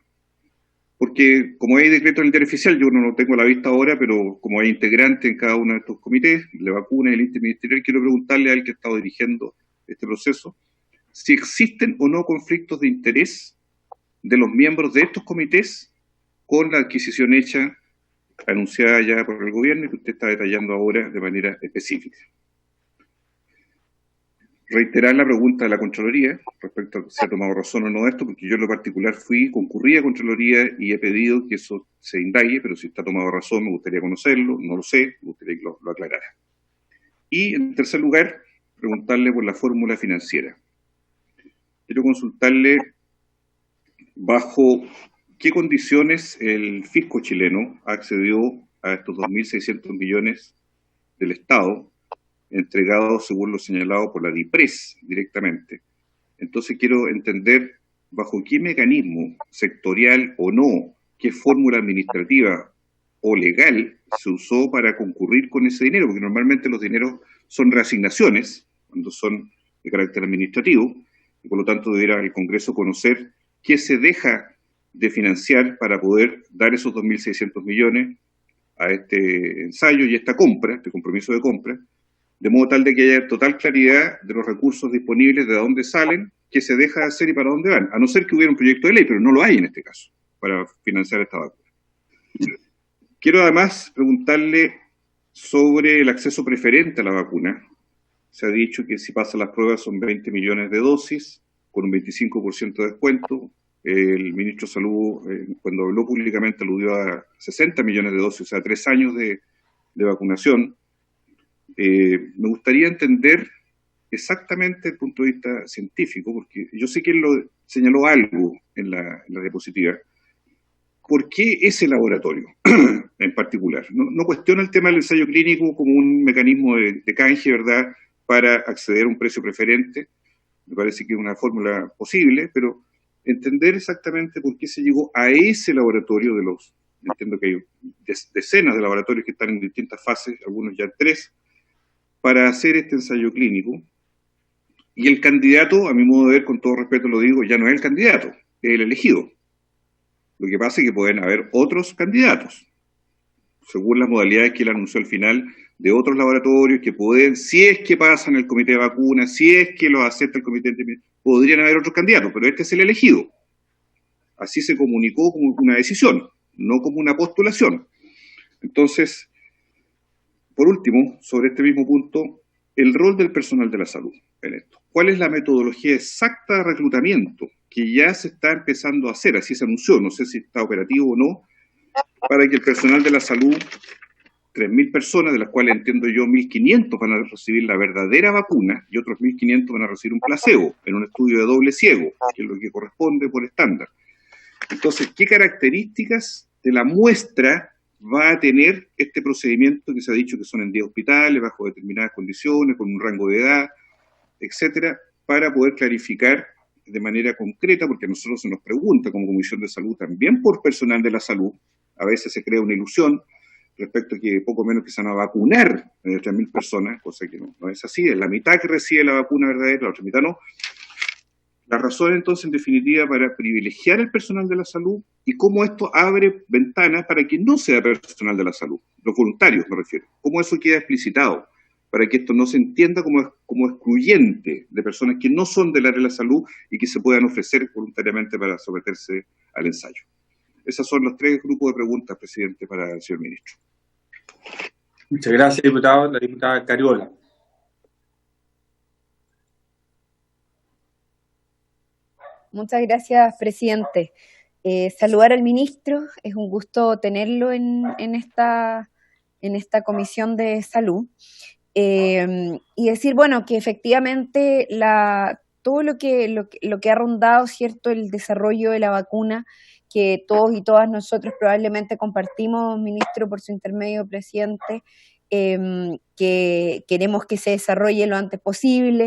Porque como hay decreto en el diario oficial, yo no lo tengo a la vista ahora, pero como hay integrantes en cada uno de estos comités, el de vacunas y el interministerial, quiero preguntarle al que ha estado dirigiendo este proceso, si existen o no conflictos de interés de los miembros de estos comités con la adquisición hecha, anunciada ya por el gobierno y que usted está detallando ahora de manera específica. Reiterar la pregunta de la Contraloría respecto a si se ha tomado razón o no de esto, porque yo en lo particular concurrí a Contraloría y he pedido que eso se indague, pero si está tomado razón me gustaría conocerlo, no lo sé, me gustaría que lo aclarara. Y en tercer lugar, preguntarle por la fórmula financiera. Quiero consultarle bajo qué condiciones el fisco chileno accedió a estos 2.600 millones del Estado, entregados según lo señalado por la DIPRES directamente. Entonces quiero entender bajo qué mecanismo sectorial o no, qué fórmula administrativa o legal se usó para concurrir con ese dinero, porque normalmente los dineros son reasignaciones, cuando son de carácter administrativo, y por lo tanto debiera el Congreso conocer qué se deja de financiar para poder dar esos 2.600 millones a este ensayo y esta compra, este compromiso de compra, de modo tal de que haya total claridad de los recursos disponibles, de dónde salen, qué se deja de hacer y para dónde van, a no ser que hubiera un proyecto de ley, pero no lo hay en este caso, para financiar esta vacuna. Quiero además preguntarle sobre el acceso preferente a la vacuna. Se ha dicho que si pasan las pruebas son 20 millones de dosis, con un 25% de descuento. El ministro de Salud, cuando habló públicamente, aludió a 60 millones de dosis, o sea, 3 años de vacunación. Me gustaría entender exactamente el punto de vista científico, porque yo sé que él lo señaló algo en la diapositiva. ¿Por qué ese laboratorio en particular? No cuestiona el tema del ensayo clínico como un mecanismo de canje, ¿verdad?, para acceder a un precio preferente. Me parece que es una fórmula posible, pero entender exactamente por qué se llegó a ese laboratorio de los, entiendo que hay decenas de laboratorios que están en distintas fases, algunos ya en 3, para hacer este ensayo clínico. Y el candidato, a mi modo de ver, con todo respeto lo digo, ya no es el candidato, es el elegido. Lo que pasa es que pueden haber otros candidatos, según las modalidades que él anunció al final, de otros laboratorios que pueden, si es que pasan el comité de vacunas, si es que los acepta el comité, podrían haber otros candidatos, pero este es el elegido. Así se comunicó como una decisión, no como una postulación. Entonces, por último, sobre este mismo punto, el rol del personal de la salud en esto. ¿Cuál es la metodología exacta de reclutamiento que ya se está empezando a hacer? Así se anunció, no sé si está operativo o no, para que el personal de la salud, 3.000 personas, de las cuales entiendo yo 1.500 van a recibir la verdadera vacuna y otros 1.500 van a recibir un placebo en un estudio de doble ciego, que es lo que corresponde por estándar. Entonces, ¿qué características de la muestra va a tener este procedimiento que se ha dicho que son en 10 hospitales, bajo determinadas condiciones, con un rango de edad, etcétera, para poder clarificar de manera concreta, porque a nosotros se nos pregunta como Comisión de Salud, también por personal de la salud, a veces se crea una ilusión respecto a que poco menos que se van a vacunar 3.000 personas, cosa que no es así, es la mitad que recibe la vacuna verdadera, la otra mitad no. La razón entonces, en definitiva, para privilegiar el personal de la salud y cómo esto abre ventanas para que no sea personal de la salud, los voluntarios me refiero, cómo eso queda explicitado, para que esto no se entienda como excluyente de personas que no son del área de la salud y que se puedan ofrecer voluntariamente para someterse al ensayo. Esos son los 3 grupos de preguntas, presidente, para el señor ministro. Muchas gracias, diputado. La diputada Cariola. Muchas gracias, presidente. Saludar al ministro, es un gusto tenerlo en esta comisión de salud. Y decir, bueno, que efectivamente todo lo que ha rondado, ¿cierto?, el desarrollo de la vacuna, que todos y todas nosotros probablemente compartimos, ministro, por su intermedio, presidente, que queremos que se desarrolle lo antes posible,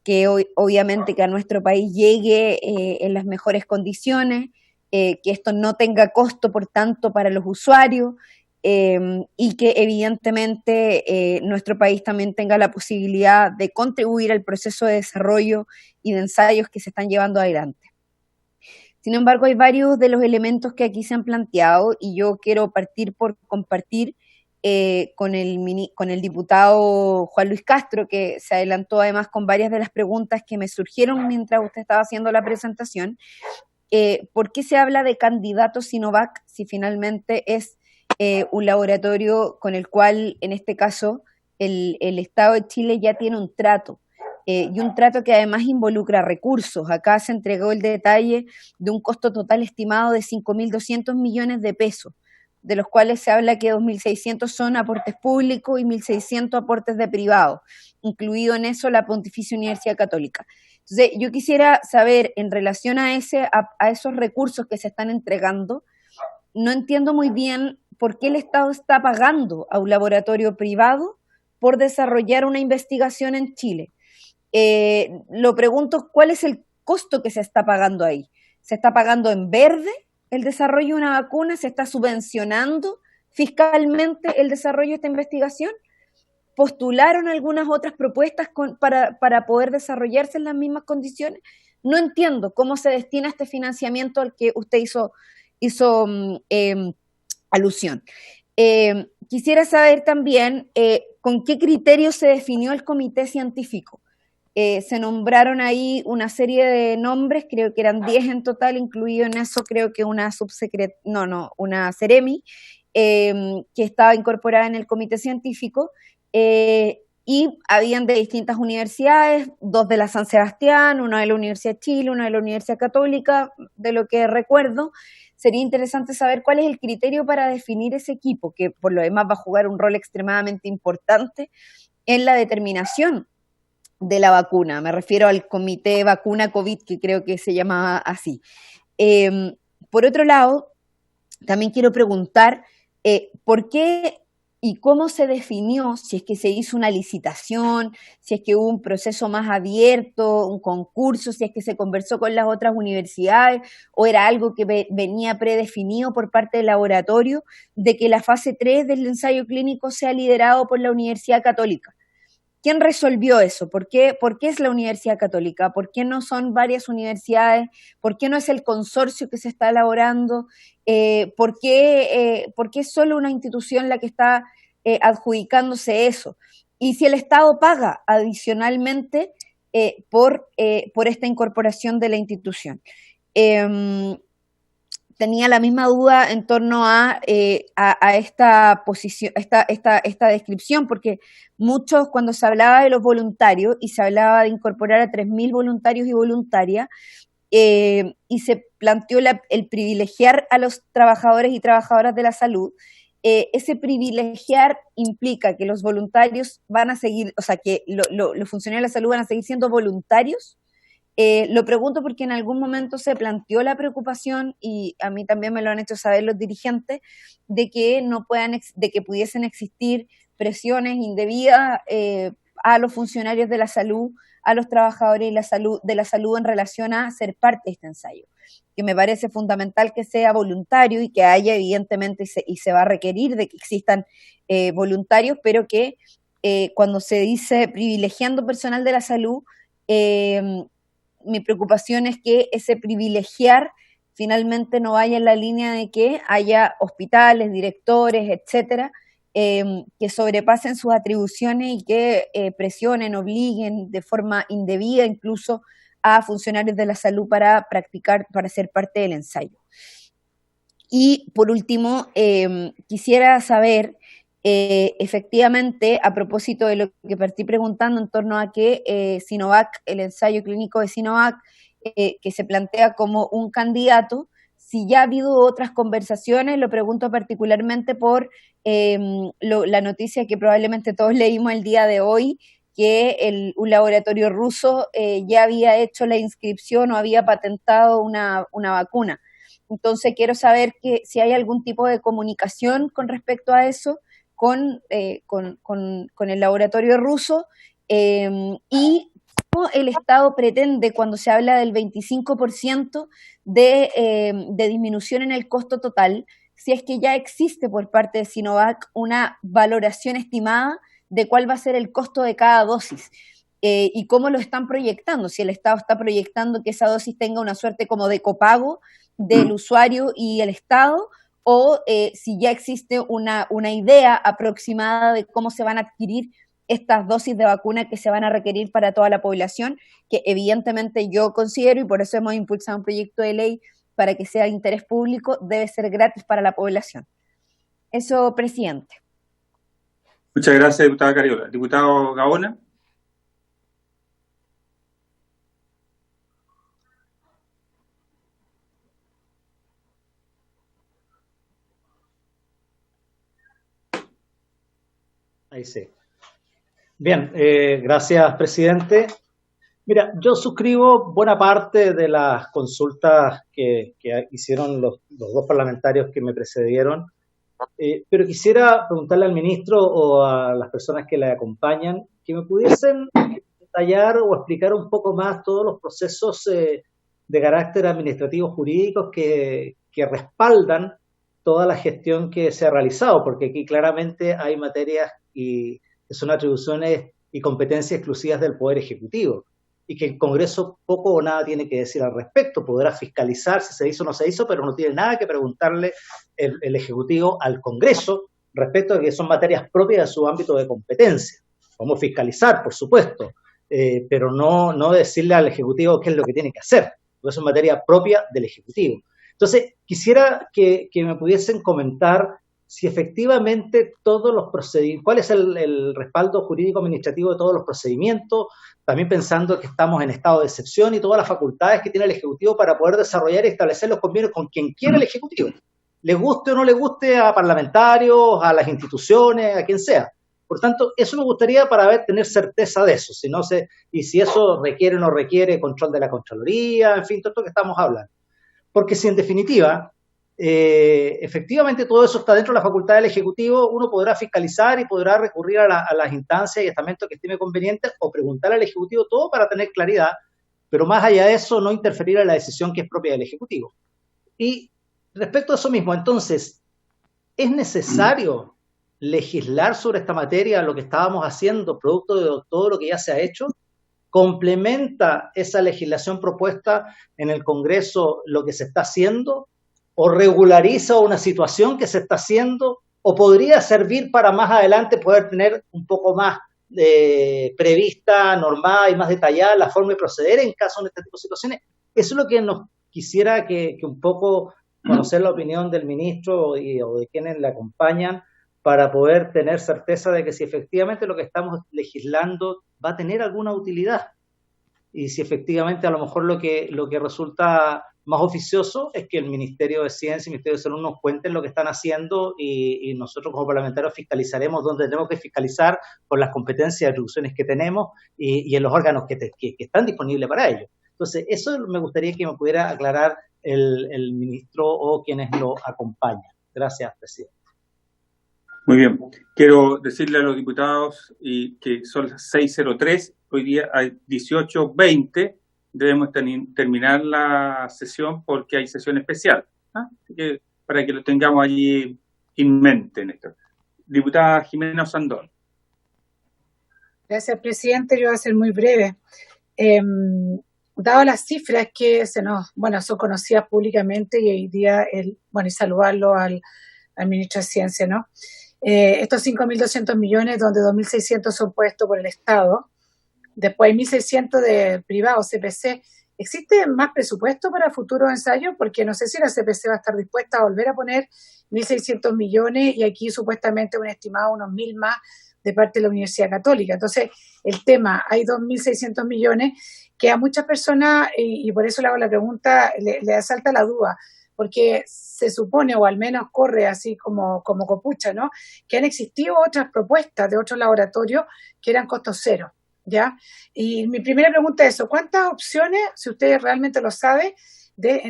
que obviamente que a nuestro país llegue en las mejores condiciones, que esto no tenga costo, por tanto, para los usuarios, y que evidentemente nuestro país también tenga la posibilidad de contribuir al proceso de desarrollo y de ensayos que se están llevando adelante. Sin embargo, hay varios de los elementos que aquí se han planteado y yo quiero partir por compartir con el diputado Juan Luis Castro, que se adelantó además con varias de las preguntas que me surgieron mientras usted estaba haciendo la presentación. ¿Por qué se habla de candidato Sinovac si finalmente es un laboratorio con el cual, en este caso, el Estado de Chile ya tiene un trato? Y un trato que además involucra recursos. Acá se entregó el detalle de un costo total estimado de 5.200 millones de pesos, de los cuales se habla que 2.600 son aportes públicos y 1.600 aportes de privados, incluido en eso la Pontificia Universidad Católica. Entonces, yo quisiera saber, en relación a esos recursos que se están entregando, no entiendo muy bien por qué el Estado está pagando a un laboratorio privado por desarrollar una investigación en Chile. Lo pregunto, ¿cuál es el costo que se está pagando ahí? ¿Se está pagando en verde el desarrollo de una vacuna? ¿Se está subvencionando fiscalmente el desarrollo de esta investigación? ¿Postularon algunas otras propuestas para poder desarrollarse en las mismas condiciones? No entiendo cómo se destina este financiamiento al que usted hizo alusión. Quisiera saber también con qué criterios se definió el comité científico. Se nombraron ahí una serie de nombres, creo que eran 10 en total, incluido en eso creo que una una Ceremi, que estaba incorporada en el comité científico, y habían de distintas universidades, 2 de la San Sebastián, una de la Universidad de Chile, una de la Universidad Católica, de lo que recuerdo. Sería interesante saber cuál es el criterio para definir ese equipo, que por lo demás va a jugar un rol extremadamente importante en la determinación de la vacuna. Me refiero al Comité Vacuna COVID, que creo que se llama así. Por otro lado, también quiero preguntar por qué y cómo se definió, si es que se hizo una licitación, si es que hubo un proceso más abierto, un concurso, si es que se conversó con las otras universidades o era algo que venía predefinido por parte del laboratorio de que la fase 3 del ensayo clínico sea liderado por la Universidad Católica. ¿Quién resolvió eso? ¿Por qué es la Universidad Católica? ¿Por qué no son varias universidades? ¿Por qué no es el consorcio que se está elaborando? ¿Por qué es solo una institución la que está adjudicándose eso? Y si el Estado paga adicionalmente por esta incorporación de la institución. Tenía la misma duda en torno a esta posición, esta descripción, porque muchos, cuando se hablaba de los voluntarios y se hablaba de incorporar a 3.000 voluntarios y voluntarias, y se planteó el privilegiar a los trabajadores y trabajadoras de la salud, ese privilegiar implica que los voluntarios van a seguir, o sea, que los funcionarios de la salud van a seguir siendo voluntarios. Lo pregunto porque en algún momento se planteó la preocupación, y a mí también me lo han hecho saber los dirigentes, de que de que pudiesen existir presiones indebidas a los funcionarios de la salud, a los trabajadores de la salud en relación a ser parte de este ensayo, que me parece fundamental que sea voluntario y que haya evidentemente y se va a requerir de que existan voluntarios, pero que cuando se dice privilegiando personal de la salud, mi preocupación es que ese privilegiar finalmente no vaya en la línea de que haya hospitales, directores, etcétera, que sobrepasen sus atribuciones y que presionen, obliguen de forma indebida incluso a funcionarios de la salud para ser parte del ensayo. Y por último, quisiera saber, efectivamente, a propósito de lo que partí preguntando en torno a que Sinovac, el ensayo clínico de Sinovac, que se plantea como un candidato, si ya ha habido otras conversaciones, lo pregunto particularmente por la noticia que probablemente todos leímos el día de hoy, que un laboratorio ruso ya había hecho la inscripción o había patentado una vacuna. Entonces quiero saber si hay algún tipo de comunicación con respecto a eso con el laboratorio ruso, y cómo el Estado pretende, cuando se habla del 25% de disminución en el costo total, si es que ya existe por parte de Sinovac una valoración estimada de cuál va a ser el costo de cada dosis. Y cómo lo están proyectando, si el Estado está proyectando que esa dosis tenga una suerte como de copago del usuario y el Estado, o si ya existe una idea aproximada de cómo se van a adquirir estas dosis de vacuna que se van a requerir para toda la población, que evidentemente yo considero, y por eso hemos impulsado un proyecto de ley para que sea de interés público, debe ser gratis para la población. Eso, presidente. Muchas gracias, diputada Cariola. Diputado Gaona. Ahí sí. Bien, gracias, presidente. Mira, yo suscribo buena parte de las consultas que hicieron los dos parlamentarios que me precedieron, pero quisiera preguntarle al ministro o a las personas que le acompañan que me pudiesen detallar o explicar un poco más todos los procesos de carácter administrativo jurídicos que respaldan toda la gestión que se ha realizado, porque aquí claramente hay materias que son atribuciones y competencias exclusivas del Poder Ejecutivo, y que el Congreso poco o nada tiene que decir al respecto. Podrá fiscalizar si se hizo o no se hizo, pero no tiene nada que preguntarle el Ejecutivo al Congreso respecto a que son materias propias de su ámbito de competencia. Vamos a fiscalizar, por supuesto, pero no decirle al Ejecutivo qué es lo que tiene que hacer, porque es una materia propia del Ejecutivo. Entonces, quisiera que me pudiesen comentar si efectivamente todos los procedimientos, cuál es el respaldo jurídico administrativo de todos los procedimientos, también pensando que estamos en estado de excepción y todas las facultades que tiene el Ejecutivo para poder desarrollar y establecer los convenios con quien quiera el Ejecutivo, le guste o no le guste a parlamentarios, a las instituciones, a quien sea. Por tanto, eso me gustaría para tener certeza de eso, y si eso requiere o no requiere control de la Contraloría, en fin, todo esto que estamos hablando. Porque si en definitiva, efectivamente todo eso está dentro de la facultad del Ejecutivo, uno podrá fiscalizar y podrá recurrir a las instancias y estamentos que estime convenientes o preguntar al Ejecutivo todo para tener claridad, pero más allá de eso no interferir en la decisión que es propia del Ejecutivo. Y respecto a eso mismo, entonces, ¿es necesario legislar sobre esta materia, lo que estábamos haciendo, producto de todo lo que ya se ha hecho? ¿Complementa esa legislación propuesta en el Congreso lo que se está haciendo? ¿O regulariza una situación que se está haciendo? ¿O podría servir para más adelante poder tener un poco más prevista, normada y más detallada la forma de proceder en caso de este tipo de situaciones? Eso es lo que nos quisiera que un poco conocer la opinión del ministro o de quienes le acompañan, para poder tener certeza de que si efectivamente lo que estamos legislando va a tener alguna utilidad, y si efectivamente a lo mejor lo que resulta más oficioso es que el Ministerio de Ciencia y el Ministerio de Salud nos cuenten lo que están haciendo, y nosotros como parlamentarios fiscalizaremos donde tenemos que fiscalizar con las competencias y atribuciones que tenemos y en los órganos que están disponibles para ello. Entonces, eso me gustaría que me pudiera aclarar el ministro o quienes lo acompañan. Gracias, presidente. Muy bien. Quiero decirle a los diputados que son las 6:03, hoy día hay 18:20, debemos terminar la sesión porque hay sesión especial. Así que para que lo tengamos allí en mente, Néstor. Diputada Jimena Osandón. Gracias, presidente. Yo voy a ser muy breve. Dado las cifras que son conocidas públicamente, y hoy día, y saludarlo al ministro de Ciencia, ¿no? Estos 5.200 millones, donde 2.600 son puestos por el Estado, después hay 1.600 de privados, CPC. ¿Existe más presupuesto para futuros ensayos? Porque no sé si la CPC va a estar dispuesta a volver a poner 1.600 millones, y aquí supuestamente un estimado unos 1.000 más de parte de la Universidad Católica. Entonces, el tema, hay 2.600 millones que a muchas personas, y por eso le hago la pregunta, le asalta la duda, porque se supone, o al menos corre así como copucha, ¿no?, que han existido otras propuestas de otros laboratorios que eran costos cero, ¿ya? Y mi primera pregunta es eso: ¿cuántas opciones, si usted realmente lo sabe, de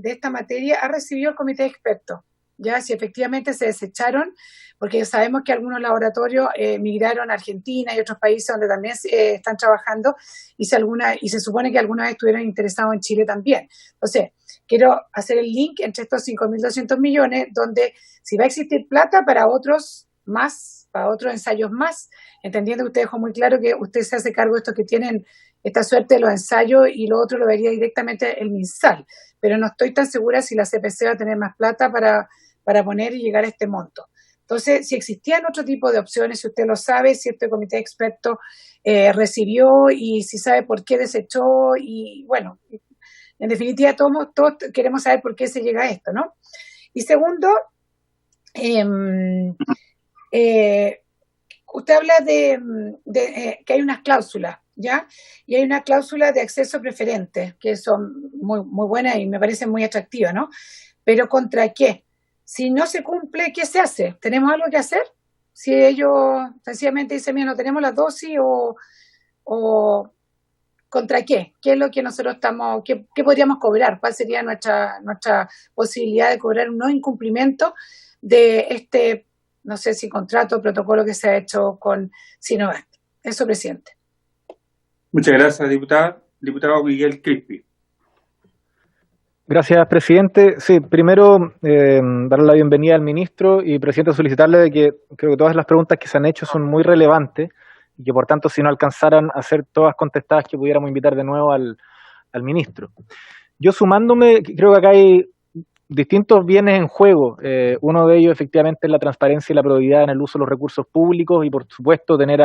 esta materia ha recibido el comité de expertos? Ya, si efectivamente se desecharon, porque sabemos que algunos laboratorios migraron a Argentina y otros países donde también están trabajando, y se supone que algunas estuvieron interesados en Chile también. Entonces, quiero hacer el link entre estos 5.200 millones, donde si va a existir plata para otros ensayos más, entendiendo que usted dejó muy claro que usted se hace cargo de estos que tienen esta suerte de los ensayos, y lo otro lo vería directamente el MinSal, pero no estoy tan segura si la CPC va a tener más plata para poner y llegar a este monto. Entonces, si existían otro tipo de opciones, si usted lo sabe, si este comité de expertos recibió, y si sabe por qué desechó, y bueno, en definitiva todos queremos saber por qué se llega a esto, ¿no? Y segundo, usted habla de que hay unas cláusulas, ¿ya? Y hay una cláusula de acceso preferente, que son muy, muy buenas y me parecen muy atractivas, ¿no? Pero ¿contra qué? Si no se cumple, ¿qué se hace? ¿Tenemos algo que hacer? Si ellos sencillamente dicen, mira, no tenemos las dosis o ¿contra qué? ¿Qué es lo que nosotros estamos, qué podríamos cobrar? ¿Cuál sería nuestra posibilidad de cobrar un no incumplimiento de este, no sé si contrato o protocolo que se ha hecho con Sinovac? Eso, presidente. Muchas gracias, diputada. Diputado Miguel Crispi. Gracias, presidente. Sí, primero darle la bienvenida al ministro y, presidente, solicitarle de que creo que todas las preguntas que se han hecho son muy relevantes y que, por tanto, si no alcanzaran a ser todas contestadas, que pudiéramos invitar de nuevo al ministro. Yo sumándome, creo que acá hay distintos bienes en juego. Uno de ellos, efectivamente, es la transparencia y la probidad en el uso de los recursos públicos y, por supuesto, tener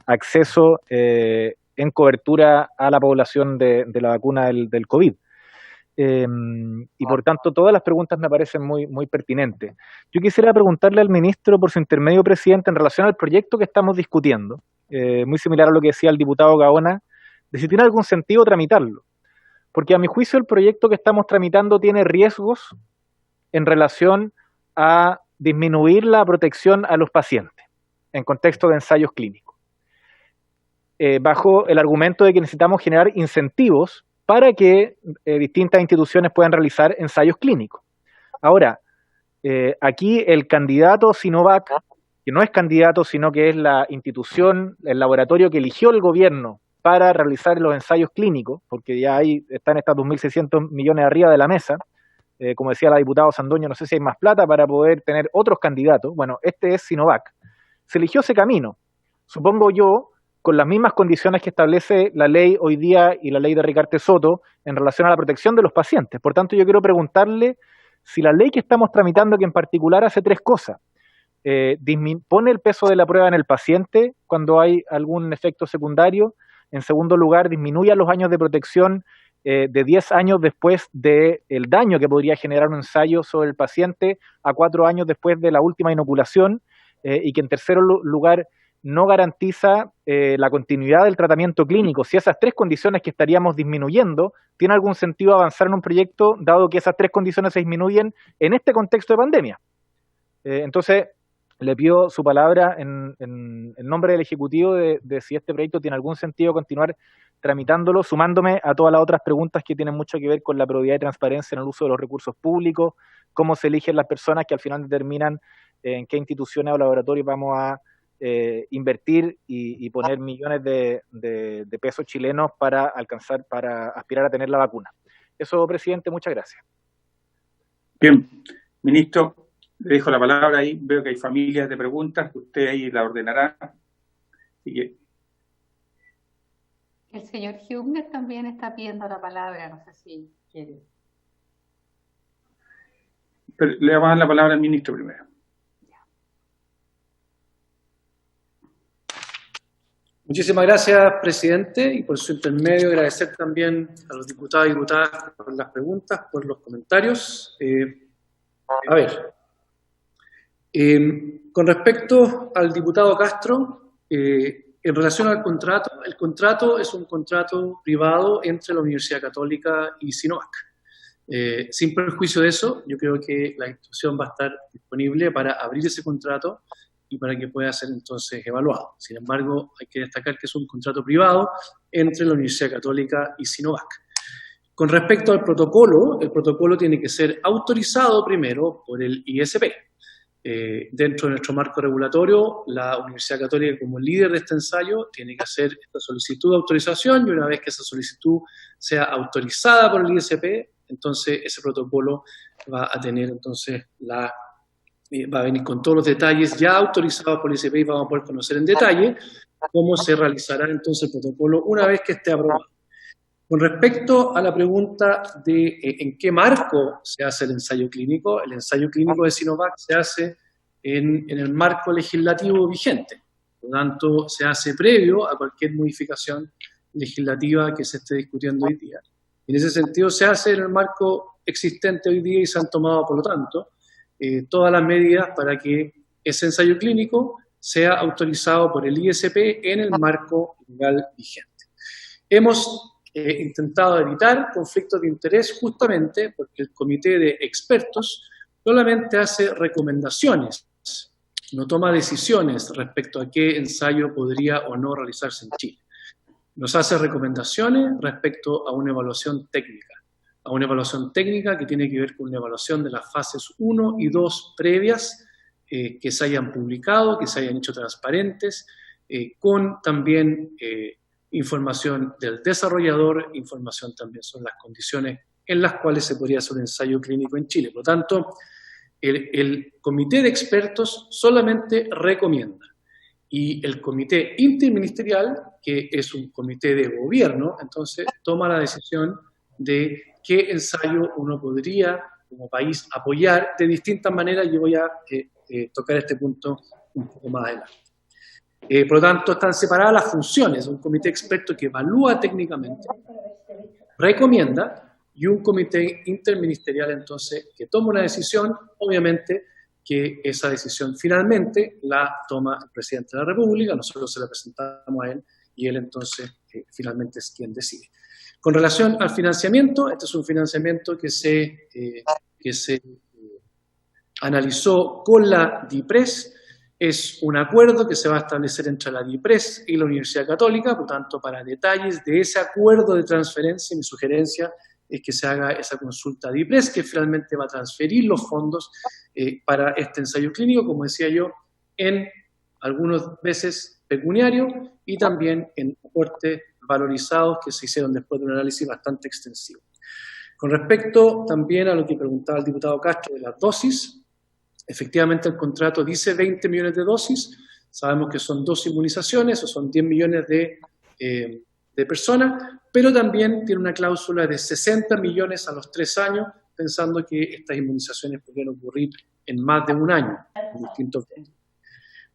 acceso en cobertura a la población de la vacuna del COVID. Y por tanto todas las preguntas me parecen muy pertinentes. Yo quisiera preguntarle al ministro, por su intermedio, presidente, en relación al proyecto que estamos discutiendo, muy similar a lo que decía el diputado Gaona, de si tiene algún sentido tramitarlo, porque a mi juicio el proyecto que estamos tramitando tiene riesgos en relación a disminuir la protección a los pacientes en contexto de ensayos clínicos, bajo el argumento de que necesitamos generar incentivos para que distintas instituciones puedan realizar ensayos clínicos. Ahora, aquí el candidato Sinovac, que no es candidato, sino que es la institución, el laboratorio que eligió el gobierno para realizar los ensayos clínicos, porque ya ahí están estas 2.600 millones arriba de la mesa, como decía la diputada Sandoño, no sé si hay más plata para poder tener otros candidatos. Bueno, este es Sinovac. Se eligió ese camino, supongo yo, con las mismas condiciones que establece la ley hoy día y la ley de Ricardo Soto en relación a la protección de los pacientes. Por tanto, yo quiero preguntarle si la ley que estamos tramitando, que en particular hace tres cosas, pone el peso de la prueba en el paciente cuando hay algún efecto secundario. En segundo lugar, disminuye los años de protección de 10 años después del daño que podría generar un ensayo sobre el paciente a 4 años después de la última inoculación, y que en tercer lugar no garantiza la continuidad del tratamiento clínico. Si esas tres condiciones que estaríamos disminuyendo, ¿tiene algún sentido avanzar en un proyecto dado que esas tres condiciones se disminuyen en este contexto de pandemia? Entonces, le pido su palabra en nombre del Ejecutivo de si este proyecto tiene algún sentido continuar tramitándolo, sumándome a todas las otras preguntas que tienen mucho que ver con la probidad y transparencia en el uso de los recursos públicos, cómo se eligen las personas que al final determinan en qué instituciones o laboratorios vamos a invertir y poner millones de pesos chilenos para aspirar a tener la vacuna. Eso, presidente, muchas gracias. Bien, ministro, le dejo la palabra ahí. Veo que hay familias de preguntas, usted ahí la ordenará. Así que... El señor Hübner también está pidiendo la palabra, no sé si quiere. Pero le vamos a dar la palabra al ministro primero. Muchísimas gracias, presidente, y por su intermedio agradecer también a los diputados y diputadas por las preguntas, por los comentarios. A ver, con respecto al diputado Castro, en relación al contrato, el contrato es un contrato privado entre la Universidad Católica y Sinovac. Sin perjuicio de eso, yo creo que la institución va a estar disponible para abrir ese contrato y para que pueda ser entonces evaluado. Sin embargo, hay que destacar que es un contrato privado entre la Universidad Católica y Sinovac. Con respecto al protocolo, el protocolo tiene que ser autorizado primero por el ISP. Dentro de nuestro marco regulatorio, la Universidad Católica, como líder de este ensayo, tiene que hacer esta solicitud de autorización, y una vez que esa solicitud sea autorizada por el ISP, entonces ese protocolo va a tener entonces va a venir con todos los detalles ya autorizados por el ISP, y vamos a poder conocer en detalle cómo se realizará entonces el protocolo una vez que esté aprobado. Con respecto a la pregunta de en qué marco se hace el ensayo clínico de Sinovac se hace en el marco legislativo vigente. Por lo tanto, se hace previo a cualquier modificación legislativa que se esté discutiendo hoy día. En ese sentido, se hace en el marco existente hoy día y se han tomado, por lo tanto, todas las medidas para que ese ensayo clínico sea autorizado por el ISP en el marco legal vigente. Hemos intentado evitar conflictos de interés justamente porque el comité de expertos solamente hace recomendaciones no toma decisiones respecto a qué ensayo podría o no realizarse en Chile. Nos hace recomendaciones respecto a una evaluación técnica que tiene que ver con una evaluación de las fases 1 y 2 previas que se hayan publicado, que se hayan hecho transparentes, con también información del desarrollador, información también sobre las condiciones en las cuales se podría hacer un ensayo clínico en Chile. Por lo tanto, el comité de expertos solamente recomienda, y el comité interministerial, que es un comité de gobierno, entonces toma la decisión de qué ensayo uno podría, como país, apoyar de distintas maneras. Yo voy a tocar este punto un poco más adelante. Por lo tanto, están separadas las funciones. Un comité experto que evalúa técnicamente, recomienda, y un comité interministerial, entonces, que toma una decisión, obviamente, que esa decisión finalmente la toma el presidente de la República, nosotros se la presentamos a él, y él entonces finalmente es quien decide. Con relación al financiamiento, este es un financiamiento que se analizó con la DIPRES. Es un acuerdo que se va a establecer entre la DIPRES y la Universidad Católica. Por tanto, para detalles de ese acuerdo de transferencia, mi sugerencia es que se haga esa consulta a DIPRES, que finalmente va a transferir los fondos para este ensayo clínico, como decía yo, en algunas veces pecuniario y también en aportes valorizados que se hicieron después de un análisis bastante extensivo. Con respecto también a lo que preguntaba el diputado Castro de las dosis, efectivamente el contrato dice 20 millones de dosis, sabemos que son 2 inmunizaciones, o son 10 millones de personas, pero también tiene una cláusula de 60 millones a los 3 años, pensando que estas inmunizaciones podrían ocurrir en más de un año, en distintos países.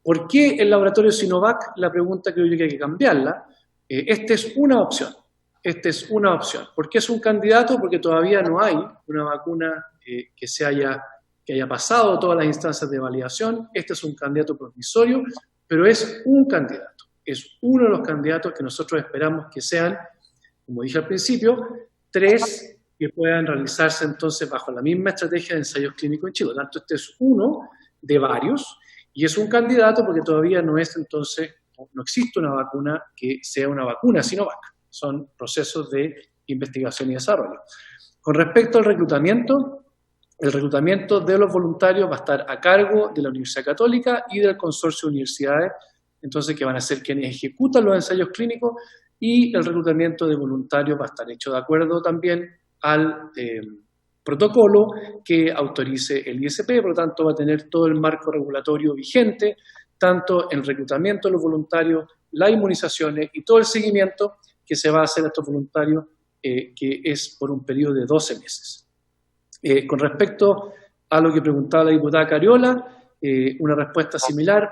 ¿Por qué el laboratorio Sinovac? La pregunta creo yo que hay que cambiarla. Esta es una opción. ¿Por qué es un candidato? Porque todavía no hay una vacuna que haya pasado todas las instancias de validación. Este es un candidato provisorio, pero es un candidato. Es uno de los candidatos que nosotros esperamos que sean, como dije al principio, 3 que puedan realizarse entonces bajo la misma estrategia de ensayos clínicos en Chile. Por lo tanto, este es uno de varios, y es un candidato porque todavía no existe una vacuna que sea una vacuna Sinovac. Son procesos de investigación y desarrollo. Con respecto al reclutamiento, el reclutamiento de los voluntarios va a estar a cargo de la Universidad Católica y del consorcio de universidades, entonces, que van a ser quienes ejecutan los ensayos clínicos, y el reclutamiento de voluntarios va a estar hecho de acuerdo también al protocolo que autorice el ISP. Por lo tanto, va a tener todo el marco regulatorio vigente, tanto el reclutamiento de los voluntarios, las inmunizaciones y todo el seguimiento que se va a hacer a estos voluntarios, que es por un periodo de 12 meses. Con respecto a lo que preguntaba la diputada Cariola, una respuesta similar.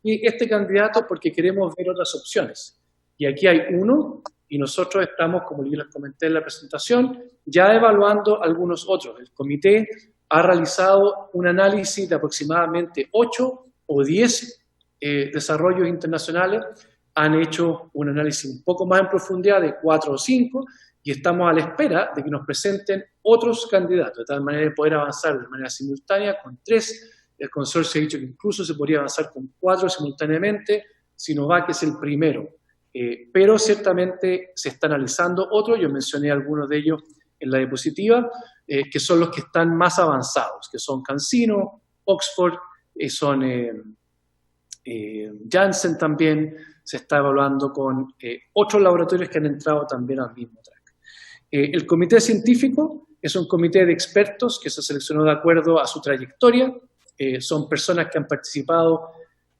Y este candidato, porque queremos ver otras opciones. Y aquí hay uno, y nosotros estamos, como yo les comenté en la presentación, ya evaluando algunos otros. El comité ha realizado un análisis de aproximadamente 8 o 10 desarrollos internacionales, han hecho un análisis un poco más en profundidad de 4 o 5, y estamos a la espera de que nos presenten otros candidatos, de tal manera de poder avanzar de manera simultánea con 3. El consorcio ha dicho que incluso se podría avanzar con 4 simultáneamente. Sinovac es el primero, pero ciertamente se está analizando otros. Yo mencioné algunos de ellos en la diapositiva, que son los que están más avanzados, que son CanSino, Oxford, son Janssen también. Se está evaluando con otros laboratorios que han entrado también al mismo track. El comité científico es un comité de expertos que se seleccionó de acuerdo a su trayectoria. Son personas que han participado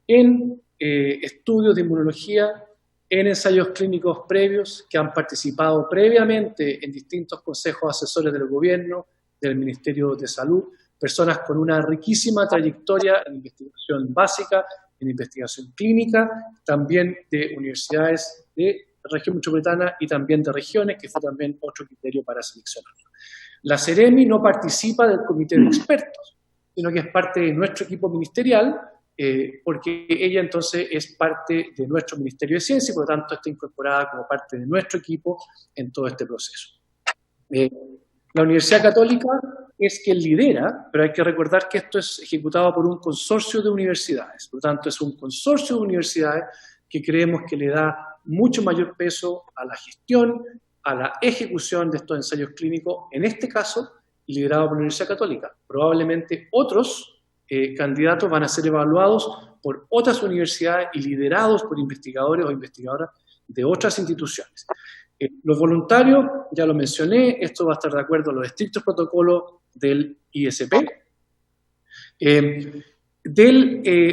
en estudios de inmunología, en ensayos clínicos previos, que han participado previamente en distintos consejos asesores del gobierno, del Ministerio de Salud, personas con una riquísima trayectoria en investigación básica, en investigación clínica, también de universidades de región metropolitana y también de regiones, que fue también otro criterio para seleccionarlo. La Ceremi no participa del comité de expertos, sino que es parte de nuestro equipo ministerial, porque ella entonces es parte de nuestro Ministerio de Ciencia y por lo tanto está incorporada como parte de nuestro equipo en todo este proceso. La Universidad Católica es quien lidera, pero hay que recordar que esto es ejecutado por un consorcio de universidades. Por lo tanto, es un consorcio de universidades que creemos que le da mucho mayor peso a la gestión, a la ejecución de estos ensayos clínicos, en este caso, liderado por la Universidad Católica. Probablemente otros candidatos van a ser evaluados por otras universidades y liderados por investigadores o investigadoras de otras instituciones. Los voluntarios, ya lo mencioné, esto va a estar de acuerdo a los estrictos protocolos del ISP.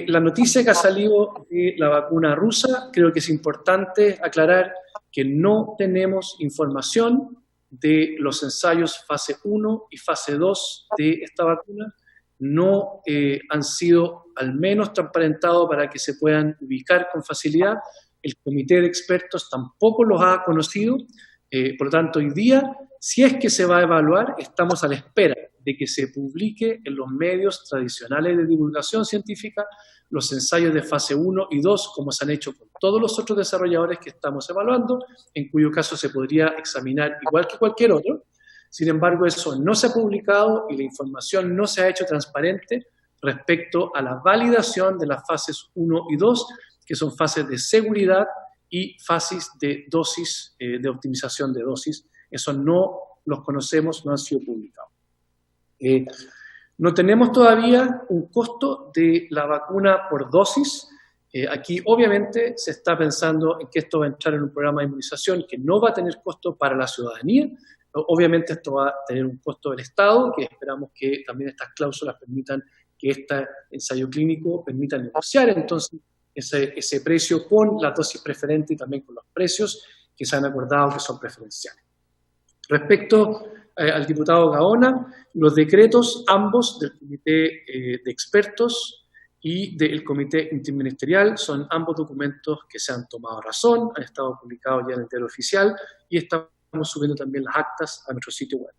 La noticia que ha salido de la vacuna rusa, creo que es importante aclarar que no tenemos información de los ensayos fase 1 y fase 2 de esta vacuna. No han sido al menos transparentados para que se puedan ubicar con facilidad. El comité de expertos tampoco los ha conocido, por lo tanto hoy día, si es que se va a evaluar, estamos a la espera de que se publique en los medios tradicionales de divulgación científica los ensayos de fase 1 y 2, como se han hecho con todos los otros desarrolladores que estamos evaluando, en cuyo caso se podría examinar igual que cualquier otro. Sin embargo, eso no se ha publicado y la información no se ha hecho transparente respecto a la validación de las fases 1 y 2, que son fases de seguridad y fases de dosis, de optimización de dosis. Eso no los conocemos, no han sido publicados. No tenemos todavía un costo de la vacuna por dosis. Aquí obviamente se está pensando en que esto va a entrar en un programa de inmunización que no va a tener costo para la ciudadanía. Obviamente esto va a tener un costo del Estado, que esperamos que también estas cláusulas permitan que este ensayo clínico permita negociar entonces ese precio con la dosis preferente y también con los precios que se han acordado que son preferenciales. Respecto al diputado Gaona, los decretos ambos del comité de expertos y del comité interministerial son ambos documentos que se han tomado razón, han estado publicados ya en el diario oficial y estamos subiendo también las actas a nuestro sitio web.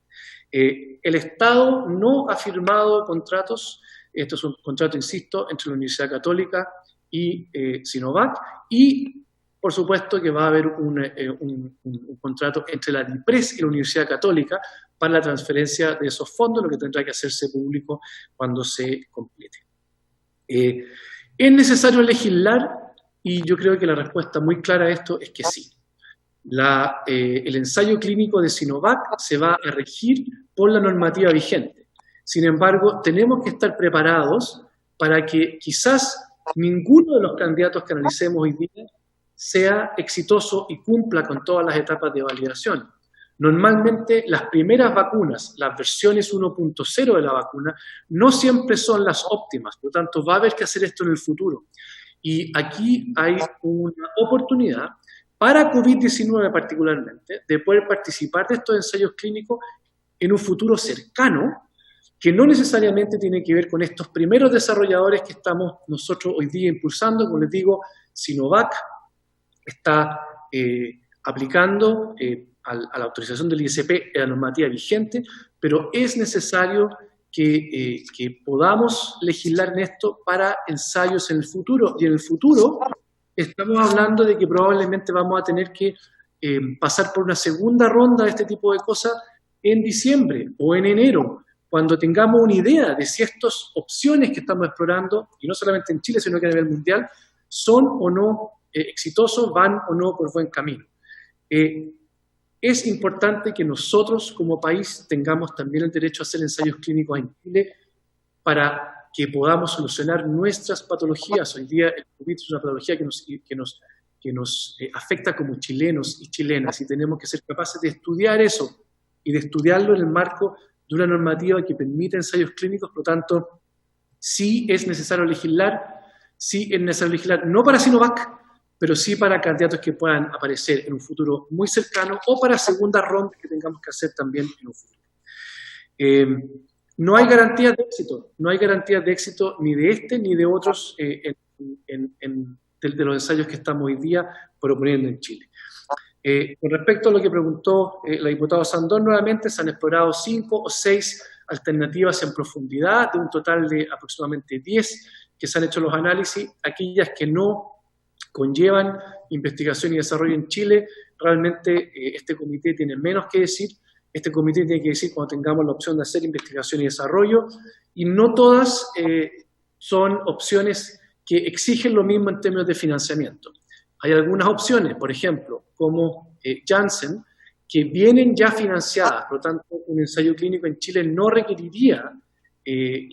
El Estado no ha firmado contratos, esto es un contrato, insisto, entre la Universidad Católica y Sinovac, y por supuesto que va a haber un contrato entre la DIPRES y la Universidad Católica para la transferencia de esos fondos, lo que tendrá que hacerse público cuando se complete. ¿Es necesario legislar? Y yo creo que la respuesta muy clara a esto es que sí. El ensayo clínico de Sinovac se va a regir por la normativa vigente. Sin embargo, tenemos que estar preparados para que quizás ninguno de los candidatos que analicemos hoy día sea exitoso y cumpla con todas las etapas de validación. Normalmente las primeras vacunas, las versiones 1.0 de la vacuna, no siempre son las óptimas, por lo tanto va a haber que hacer esto en el futuro. Y aquí hay una oportunidad para COVID-19 particularmente, de poder participar de estos ensayos clínicos en un futuro cercano, que no necesariamente tiene que ver con estos primeros desarrolladores que estamos nosotros hoy día impulsando. Como les digo, Sinovac está aplicando a la autorización del ISP la normativa vigente, pero es necesario que podamos legislar en esto para ensayos en el futuro. Y en el futuro estamos hablando de que probablemente vamos a tener que pasar por una segunda ronda de este tipo de cosas en diciembre o en enero, cuando tengamos una idea de si estas opciones que estamos explorando, y no solamente en Chile, sino que a nivel mundial, son o no exitosos, van o no por buen camino. Es importante que nosotros como país tengamos también el derecho a hacer ensayos clínicos en Chile para que podamos solucionar nuestras patologías. Hoy día el COVID es una patología que nos afecta como chilenos y chilenas, y tenemos que ser capaces de estudiar eso y de estudiarlo en el marco de una normativa que permite ensayos clínicos. Por lo tanto, sí es necesario legislar, no para Sinovac, pero sí para candidatos que puedan aparecer en un futuro muy cercano o para segunda ronda que tengamos que hacer también en un futuro. No hay garantías de éxito, ni de este ni de otros de los ensayos que estamos hoy día proponiendo en Chile. Con respecto a lo que preguntó la diputada Sandón, nuevamente se han explorado 5 o 6 alternativas en profundidad, de un total de aproximadamente 10 que se han hecho los análisis. Aquellas que no conllevan investigación y desarrollo en Chile, realmente este comité tiene menos que decir. Este comité tiene que decir cuando tengamos la opción de hacer investigación y desarrollo, y no todas son opciones que exigen lo mismo en términos de financiamiento. Hay algunas opciones, por ejemplo, como Janssen, que vienen ya financiadas, por lo tanto, un ensayo clínico en Chile no requeriría el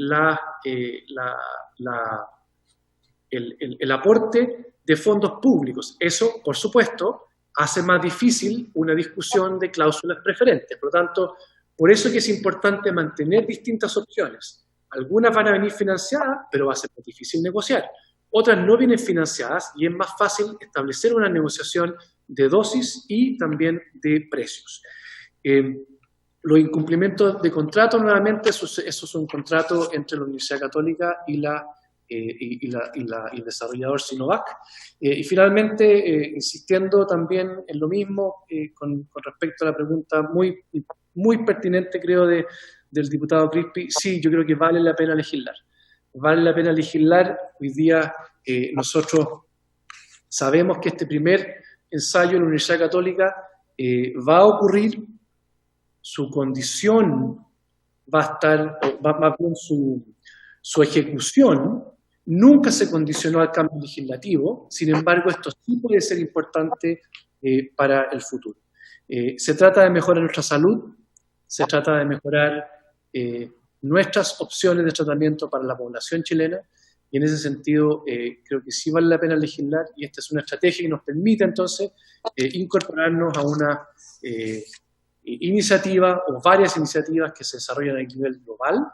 aporte de fondos públicos. Eso, por supuesto, hace más difícil una discusión de cláusulas preferentes. Por lo tanto, por eso es que es importante mantener distintas opciones. Algunas van a venir financiadas, pero va a ser más difícil negociar. Otras no vienen financiadas y es más fácil establecer una negociación de dosis y también de precios. Los incumplimientos de contrato, nuevamente, eso es un contrato entre la Universidad Católica y el desarrollador Sinovac. Y finalmente, insistiendo también en lo mismo, con respecto a la pregunta muy pertinente, creo, del diputado Crispi, sí, yo creo que vale la pena legislar. Vale la pena legislar. Hoy día nosotros sabemos que este primer ensayo en la Universidad Católica va a ocurrir, su condición va a estar, va con su ejecución, nunca se condicionó al cambio legislativo. Sin embargo, esto sí puede ser importante para el futuro. Se trata de mejorar nuestra salud, se trata de mejorar nuestras opciones de tratamiento para la población chilena, y en ese sentido creo que sí vale la pena legislar, y esta es una estrategia que nos permite entonces incorporarnos a una iniciativa o varias iniciativas que se desarrollan a nivel global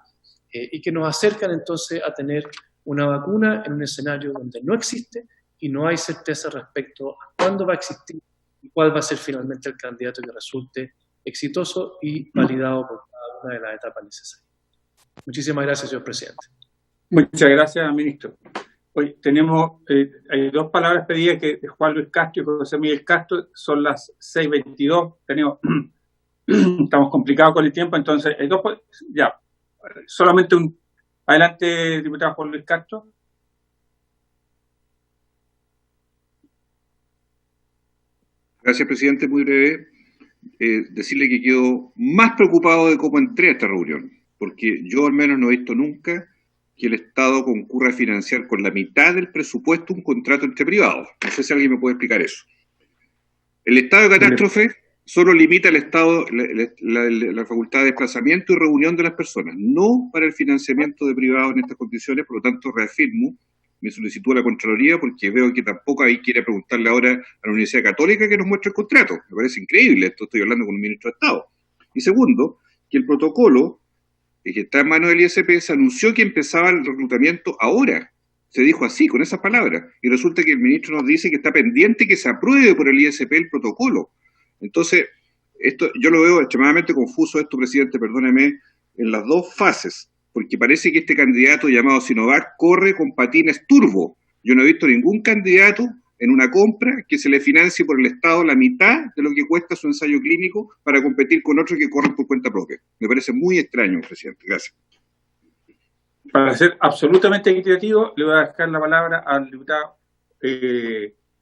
y que nos acercan entonces a tener una vacuna en un escenario donde no existe y no hay certeza respecto a cuándo va a existir y cuál va a ser finalmente el candidato que resulte exitoso y validado por cada una de las etapas necesarias. Muchísimas gracias, señor presidente. Muchas gracias, ministro. Hoy tenemos, hay dos palabras pedidas que de Juan Luis Castro y José Miguel Castro, son las 6:22, estamos complicados con el tiempo, entonces hay dos, ya, solamente adelante, diputado Juan Luis Castro. Gracias, presidente. Muy breve. Decirle que quedo más preocupado de cómo entré a esta reunión, porque yo al menos no he visto nunca que el Estado concurra a financiar con la mitad del presupuesto un contrato entre privados. No sé si alguien me puede explicar eso. El estado de catástrofe solo limita al Estado la facultad de desplazamiento y reunión de las personas, no para el financiamiento de privados en estas condiciones. Por lo tanto, reafirmo mi solicitud a la Contraloría, porque veo que tampoco ahí quiere preguntarle ahora a la Universidad Católica que nos muestre el contrato. Me parece increíble, esto estoy hablando con un ministro de Estado. Y segundo, que el protocolo que está en manos del ISP se anunció que empezaba el reclutamiento ahora. Se dijo así, con esas palabras. Y resulta que el ministro nos dice que está pendiente que se apruebe por el ISP el protocolo. Entonces, esto yo lo veo extremadamente confuso, esto, presidente, perdóneme, en las dos fases. Porque parece que este candidato llamado Sinovac corre con patines turbo. Yo no he visto ningún candidato en una compra que se le financie por el Estado la mitad de lo que cuesta su ensayo clínico para competir con otros que corren por cuenta propia. Me parece muy extraño, presidente. Gracias. Para ser absolutamente equitativo, le voy a dejar la palabra al diputado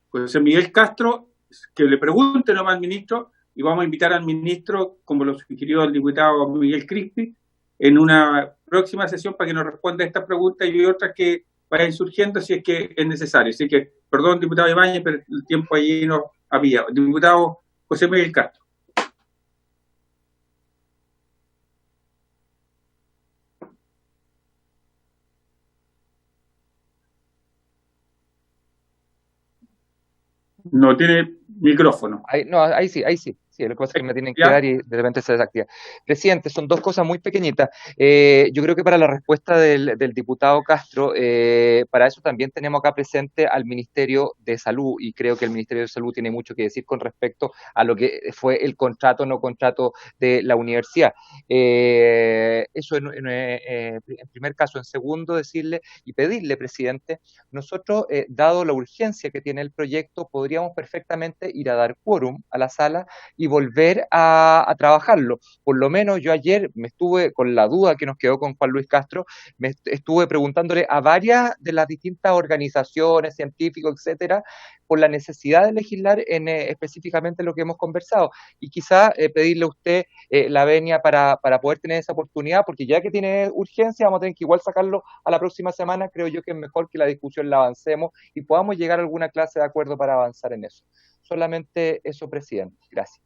José Miguel Castro, que le pregunte nomás al ministro, y vamos a invitar al ministro, como lo sugirió el diputado Miguel Crispi, en una próxima sesión para que nos responda a esta pregunta y otras que vayan surgiendo si es que es necesario. Así que, perdón, diputado Ibáñez, pero el tiempo allí nos ha pillado. Diputado José Miguel Castro. No tiene micrófono. Ahí sí. Sí, lo que pasa es que me tienen que dar y de repente se desactiva. Presidente, son dos cosas muy pequeñitas. Yo creo que para la respuesta del diputado Castro, para eso también tenemos acá presente al Ministerio de Salud, y creo que el Ministerio de Salud tiene mucho que decir con respecto a lo que fue el contrato o no contrato de la universidad. Eso en primer caso. En segundo, decirle y pedirle, presidente, nosotros, dado la urgencia que tiene el proyecto, podríamos perfectamente ir a dar quórum a la sala y y volver a trabajarlo. Por lo menos yo ayer me estuve con la duda que nos quedó con Juan Luis Castro, me estuve preguntándole a varias de las distintas organizaciones, científicos, etcétera, por la necesidad de legislar en específicamente lo que hemos conversado, y quizá pedirle a usted la venia para poder tener esa oportunidad, porque ya que tiene urgencia, vamos a tener que igual sacarlo a la próxima semana. Creo yo que es mejor que la discusión la avancemos y podamos llegar a alguna clase de acuerdo para avanzar en eso. Solamente eso, presidente. Gracias.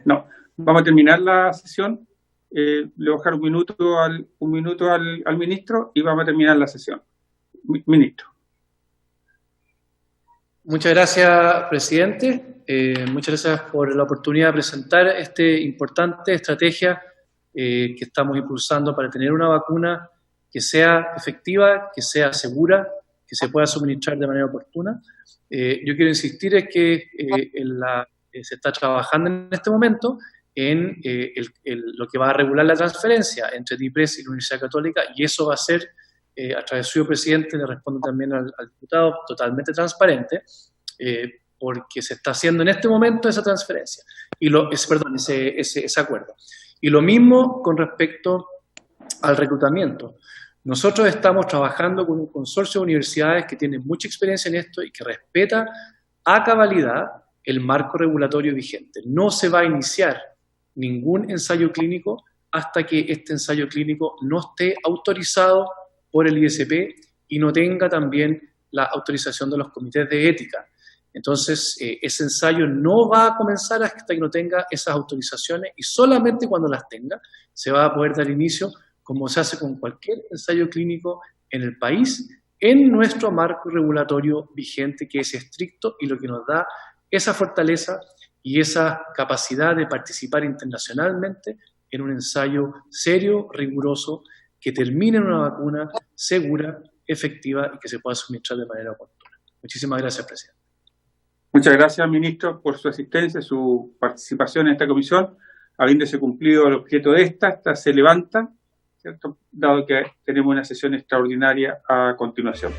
No, vamos a terminar la sesión. Le voy a dejar un minuto al ministro y vamos a terminar la sesión. Ministro. Muchas gracias, presidente. Muchas gracias por la oportunidad de presentar esta importante estrategia que estamos impulsando para tener una vacuna que sea efectiva, que sea segura, que se pueda suministrar de manera oportuna. Yo quiero insistir en que se está trabajando en este momento en lo que va a regular la transferencia entre DIPRES y la Universidad Católica, y eso va a ser, a través suyo, presidente, le respondo también al diputado, totalmente transparente, porque se está haciendo en este momento esa transferencia, ese acuerdo. Y lo mismo con respecto al reclutamiento. Nosotros estamos trabajando con un consorcio de universidades que tiene mucha experiencia en esto y que respeta a cabalidad el marco regulatorio vigente. No se va a iniciar ningún ensayo clínico hasta que este ensayo clínico no esté autorizado por el ISP y no tenga también la autorización de los comités de ética. Entonces, ese ensayo no va a comenzar hasta que no tenga esas autorizaciones, y solamente cuando las tenga se va a poder dar inicio, como se hace con cualquier ensayo clínico en el país, en nuestro marco regulatorio vigente, que es estricto y lo que nos da esa fortaleza y esa capacidad de participar internacionalmente en un ensayo serio, riguroso, que termine en una vacuna segura, efectiva y que se pueda suministrar de manera oportuna. Muchísimas gracias, presidente. Muchas gracias, ministro, por su asistencia, su participación en esta comisión. Habiéndose cumplido el objeto de esta se levanta, ¿cierto?, dado que tenemos una sesión extraordinaria a continuación.